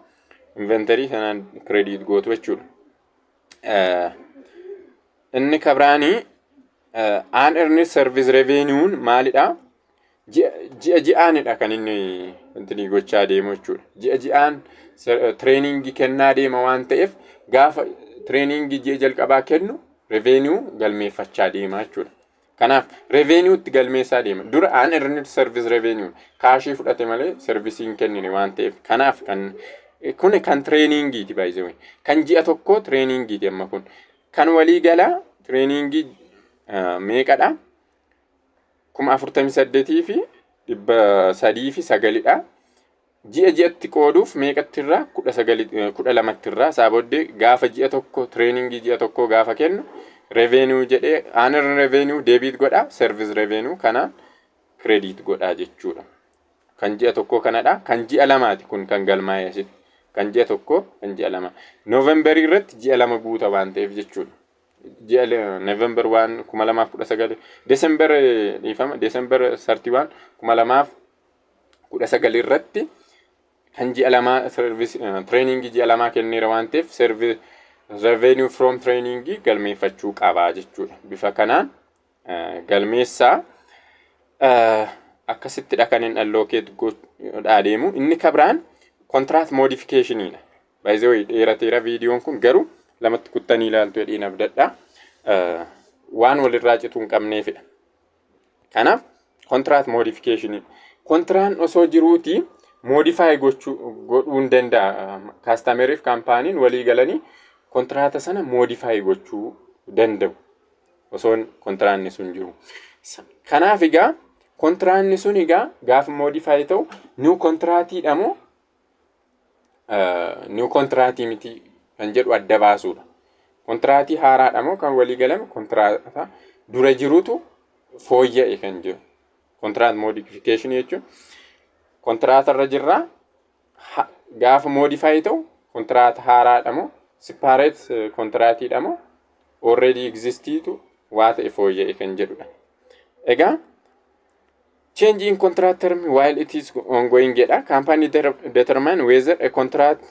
Speaker 1: inventory sanaan credit gootu jechuudha. Inni kabraanii unearned service revenue maalidha? Ji'aanidha kan inni intini gochaa deemu jechuudha. Ji'aan training kennaa deema waan ta'eef gaafa training ji'a jalqabaa kennu revenue galmeeffachaa deema jechuudha. Kanaaf revenue itti galmeessaa deema. Dura unearned service revenue kaashii fudhate malee servisiin kennine waan ta'eef kanaaf kun kan trainingiti by the way. Kan ji'a tokko trainingiti amma kun. Kan walii galaa trainingii meeqadha? 48,309 ji'atti qooduuf meeqattirraa 12 saaboddee gaafa ji'a tokko trainingii ji'a tokko gaafa kennu revenue jedhee unearned revenue debit godha, service revenue kana credit godha jechuudha. Kan ji'a tokko kanadha. Kan ji'a lamaati kun kan galmaa'e asit. Kan ji'a tokko kan ji'a lama. November irratti ji'a lama guuta waan ta'eef jechuudha. Ji'a November 1 2019 December ifama December 31 2019 irratti kan ji'a lama service training ji'a lama kenneera waan ta'eef service revenue from training galmeeffachuu qabaa jechuudha. Bifa kanaan galmeessaa akkasittidha kan inni allocate godhaa deemu. Inni kabraan contract modificationidha. By the way dheerateera viidiyoon kun garuu lamatti kuttanii ilaaltu jedhiin abdadha. Waan walirraa cituu hin qabneefidha. Kanaaf contract modification. Contract osoo jiruuti modify godhuu hin danda'a. Customeriif kaampaaniin walii galanii kontraata sana modify gochuu danda'u. Osoo kontraanni sun jiru. Kanaaf egaa kontraanni sun egaa gaafa modify ta'u new kontraatiidha moo new kontraatii miti kan jedhu adda baasuudha. Kontraatii haaraadha moo kan walii galame kontraata dura jirutu fooyya'e kan jiru. Contract modification jechuun kontraata irra jirraa gaafa modify ta'u kontraata haaraadha moo separate kontraatiidha moo already existitu waa ta'e fooyya'e kan jedhudha. Egaa change in contract term while it is ongoing jedha. Company determine whether a contract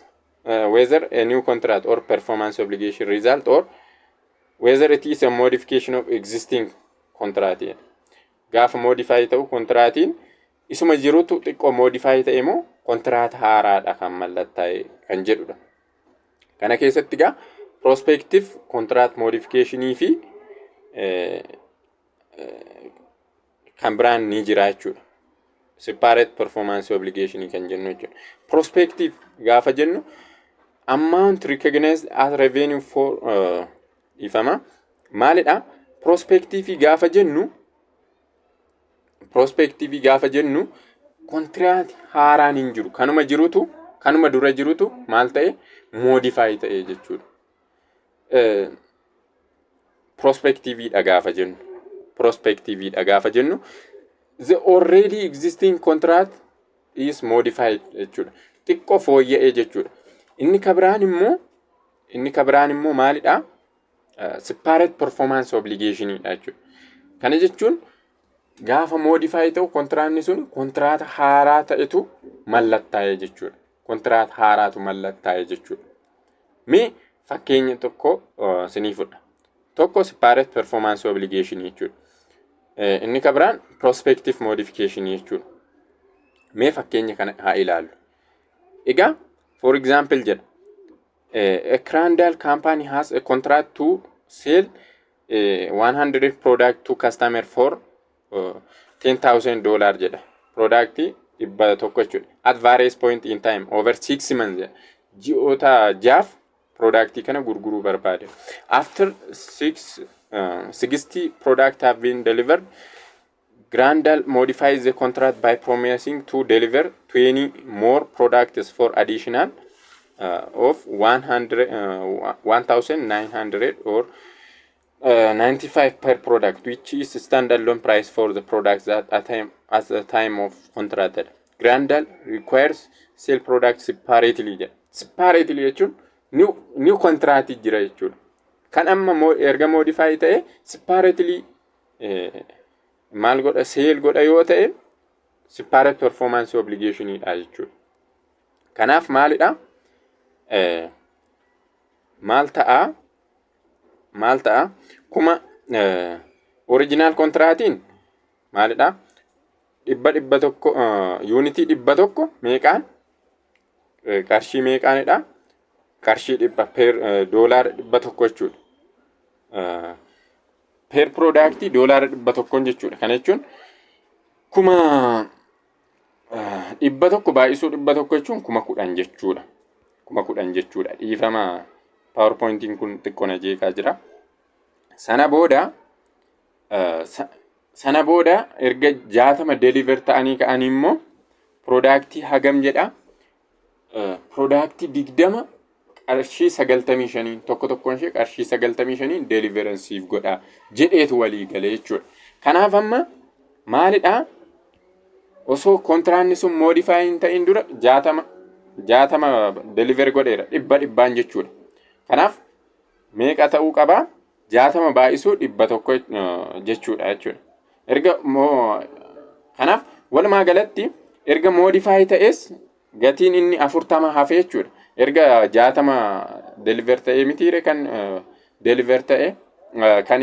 Speaker 1: whether a new contract or performance obligation result or whether it is a modification of existing contract. Gaafa modify ta'u kontraatiin isuma jirutu xiqqoo modify ta'e moo kontraata haaraadha kan mallattaa'e kan jedhudha. Kana keessatti egaa prospective contract modification fi kan biraan ni jira jechuudha. Separate performance obligation kan jennu jechuudha. Prospective gaafa jennu amount recognized as revenue for ifama maalidha? Prospective gaafa jennu contract haaraan hin jiru. Kanuma dura jirutu maal ta'e modify ta'e jechuudha. Prospective dha gaafa jennu the already existing contract is modified jechuudha. Xiqqoo fooyya'ee jechuudha. Inni kabiraan immoo maalidha? Separate performance obligation dha jechuudha. Kana jechuun gaafa modify ta'u kontraatni sun kontraata haaraa ta'etu mallattaa'e jechuudha. Kontraata haaraatu mallattaa'e jechuudha. Mee fakkeenya tokko sinii fudha. Tokko separate performance obligation jechuudha. Inni kabiraan prospective modification jechuudha. Mee fakkeenya kana haa ilaallu. Egaa for example jedha. A Crandall company has a contract to sell 100 product to customer for $10,000 jedha. Producti dhibba tokko jechuudha. At various point in time over 6 months jedha. Ji'oota jaaf product kana gurguruu barbaade. After 60 product have been delivered, Grandal modifies the contract by promising to deliver 20 more products for additional of 1,900 or 95 per product, which is standalone price for the products that at the time of contracted. Grandal requires sell products separately. Separately jechuun new contract jira jechuudha. Kan amma erga modify ta'e separately maal godha sale godha yoo ta'e separate performance obligation dha jechuudha. Kanaaf maalidha? Maal ta'a kuma original contractiin maalidha? dhibba tokko unity dhibba tokko meeqaan qarshii meeqaanidha? qarshii dhibba per dollar dhibba tokko jechuudha. Per product dollar dhibba tokko jechuudha. Kana jechuun kuma dhibba tokko baay'isuu dhibba tokko jechuun kuma 10 jechuudha. Kuma 10 jechuudha. Dhiifama PowerPointiin kun xiqqoon jeeqaa jira. Sana booda erga 60 deliver ta'anii ka'anii immoo product hagam jedha? Product 20 qarshii 95 tokkoon ishee qarshii 95 deliveranceef godha jedheetu walii galee jechuudha. Kanaaf amma maalidha? Osoo kontraanni sun modify hin ta'in dura 60 deliver godheera dhibbaan jechuudha. Kanaaf meeqa ta'uu qaba? 60 baay'isuu 100 jechuudha. Erga kanaaf walumaa galatti erga modify ta'es gatiin inni 40 hafe jechuudha. Erga 60 deliver ta'e mitiire kan deliver ta'e kan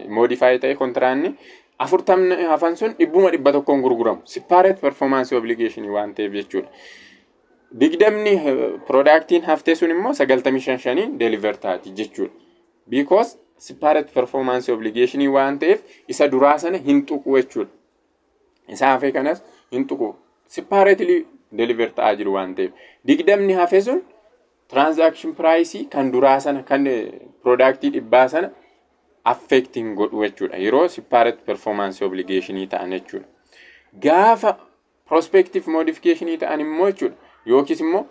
Speaker 1: modify ta'e kontraanni 40 hafan sun 100 gurguramu. Separate performance obligation waan ta'eef jechuudha. 20 productiin hafte sun immoo 95 deliver taati jechuudha. Because separate performance obligation waan ta'eef isa duraa sana hin tuqu jechuudha. Isa hafe kanas hin tuqu. Separately deliver ta'aa jiru waan ta'eef 20 hafe sun transaction price kan duraa sana kan productii dhibbaa sana affecting godhu jechuudha. Yeroo separate performance obligation ta'an jechuudha. Gaafa prospective modification ta'an immoo jechuudha. Yookiis immoo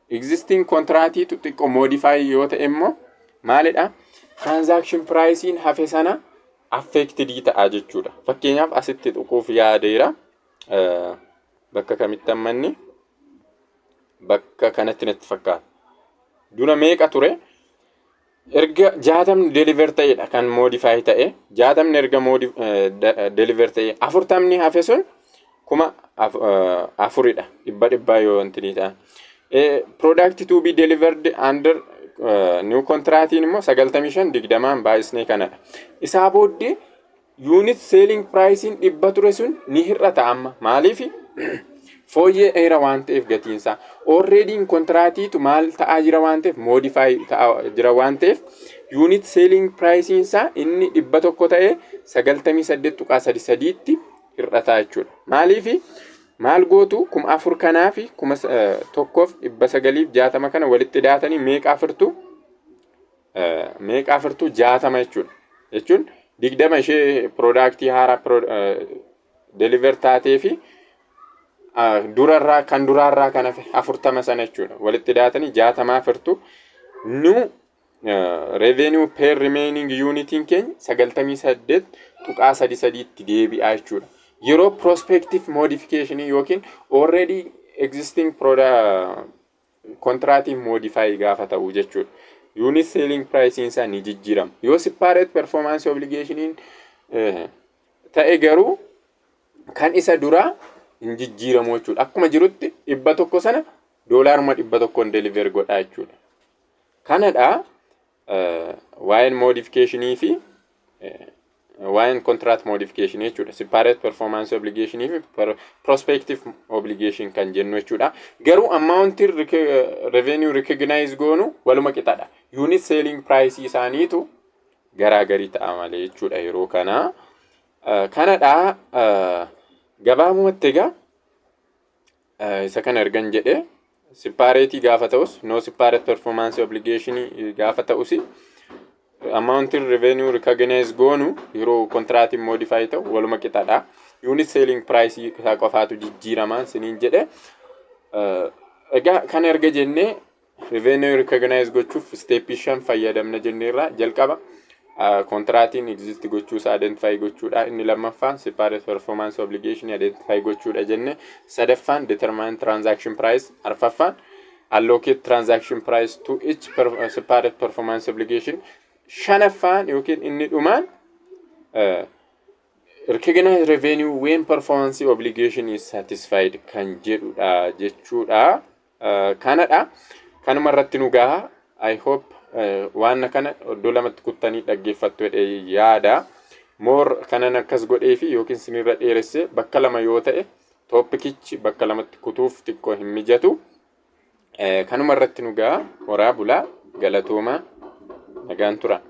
Speaker 1: existing contract xiqqoo modify yoo ta'e immoo maalidha? Transaction pricein hafe sana affected ta'a jechuudha. Fakkeenyaaf asitti tuquuf yaadeera. Bakka kamitti ammanni bakka kanatti natti fakkaata. Dura meeqa ture? Erga 60 deliver ta'edha kan modify ta'e. 60 erga deliver ta'e 40 hafe sun kuma afuridha. Dhibba yoo wanti ta'a. Product to be delivered under new contract immoo 95 20 baay'isnee kanadha. Isaa booddee unit selling price dhibba ture sun ni hir'ata amma. Maaliif? Fooyya'eera waan ta'eef gatiinsaa. Already contractiitu maal ta'aa jira waan ta'eef modify ta'aa jira waan ta'eef unit selling price isaa inni 100 ta'ee 98.33 tti hir'ataa jechuudha. Maaliif? Maal gootu 4,000 kanaa fi 1,960 kana walitti daatanii meeqa afurtu 60 jechuudha. Jechuun 20 ishee productii haaraa deliver taatee fi duraarraa kana 40 sana jechuudha. Walitti daatanii 60 afurtu nu revenue per remaining unitiin keenya 98.33 tti deebi'aa jechuudha. Yeroo prospective modification yookiin already existing product contract modify gaafa ta'u jechuudha. Unit selling price isaa ni jijjiirama. Yoo separate performance obligation ta'e garuu kan isa duraa hin jijjiiramu jechuudha. Akkuma jirutti 100 sana doolaaruma 100 deliver godha jechuudha. Kanadha waa'een modification fi waa'een contract modification jechuudha. Separate performance obligation fi prospective obligation kan jennu jechuudha. Garuu amount revenue recognize goonu waluma qixaadha. Unit selling price isaaniitu garaagarii ta'a malee jechuudha yeroo kana. Kanadha gabaabumatti egaa isa kana argan jedhee separate gaafa ta'us no separate performance obligation gaafa ta'us amount revenue recognize goonu yeroo contract modify ta'u waluma qixaadha. Unit selling price isaa qofaatu jijjiiramaan siniin jedhe egaa kan erga jennee revenue recognize gochuuf step 5 fayyadamna jenneerra jalqaba contracting exist gochuu isaa identify gochuudha. Inni lammaffaan separate performance obligation identify gochuudha jenne. Sadaffaan determine transaction price. Arfaffaan allocate transaction price to each separate performance obligation. Shanaffaan yookiin inni dhumaan recognize revenue when performance obligation is satisfied kan jedhudha jechuudha. Kanadha. Kanuma irratti nu gaha. I hope waan kana iddoo lamatti kuttanii dhaggeeffattu yaada. More kanan akkas godhee fi yookiin sinirra dheeresse bakka lama yoo ta'e toppikichi bakka lamatti kutuuf xiqqoo hin mijatu. Kanuma irratti nu gaha. Horaa bulaa galatooma nagaan tura.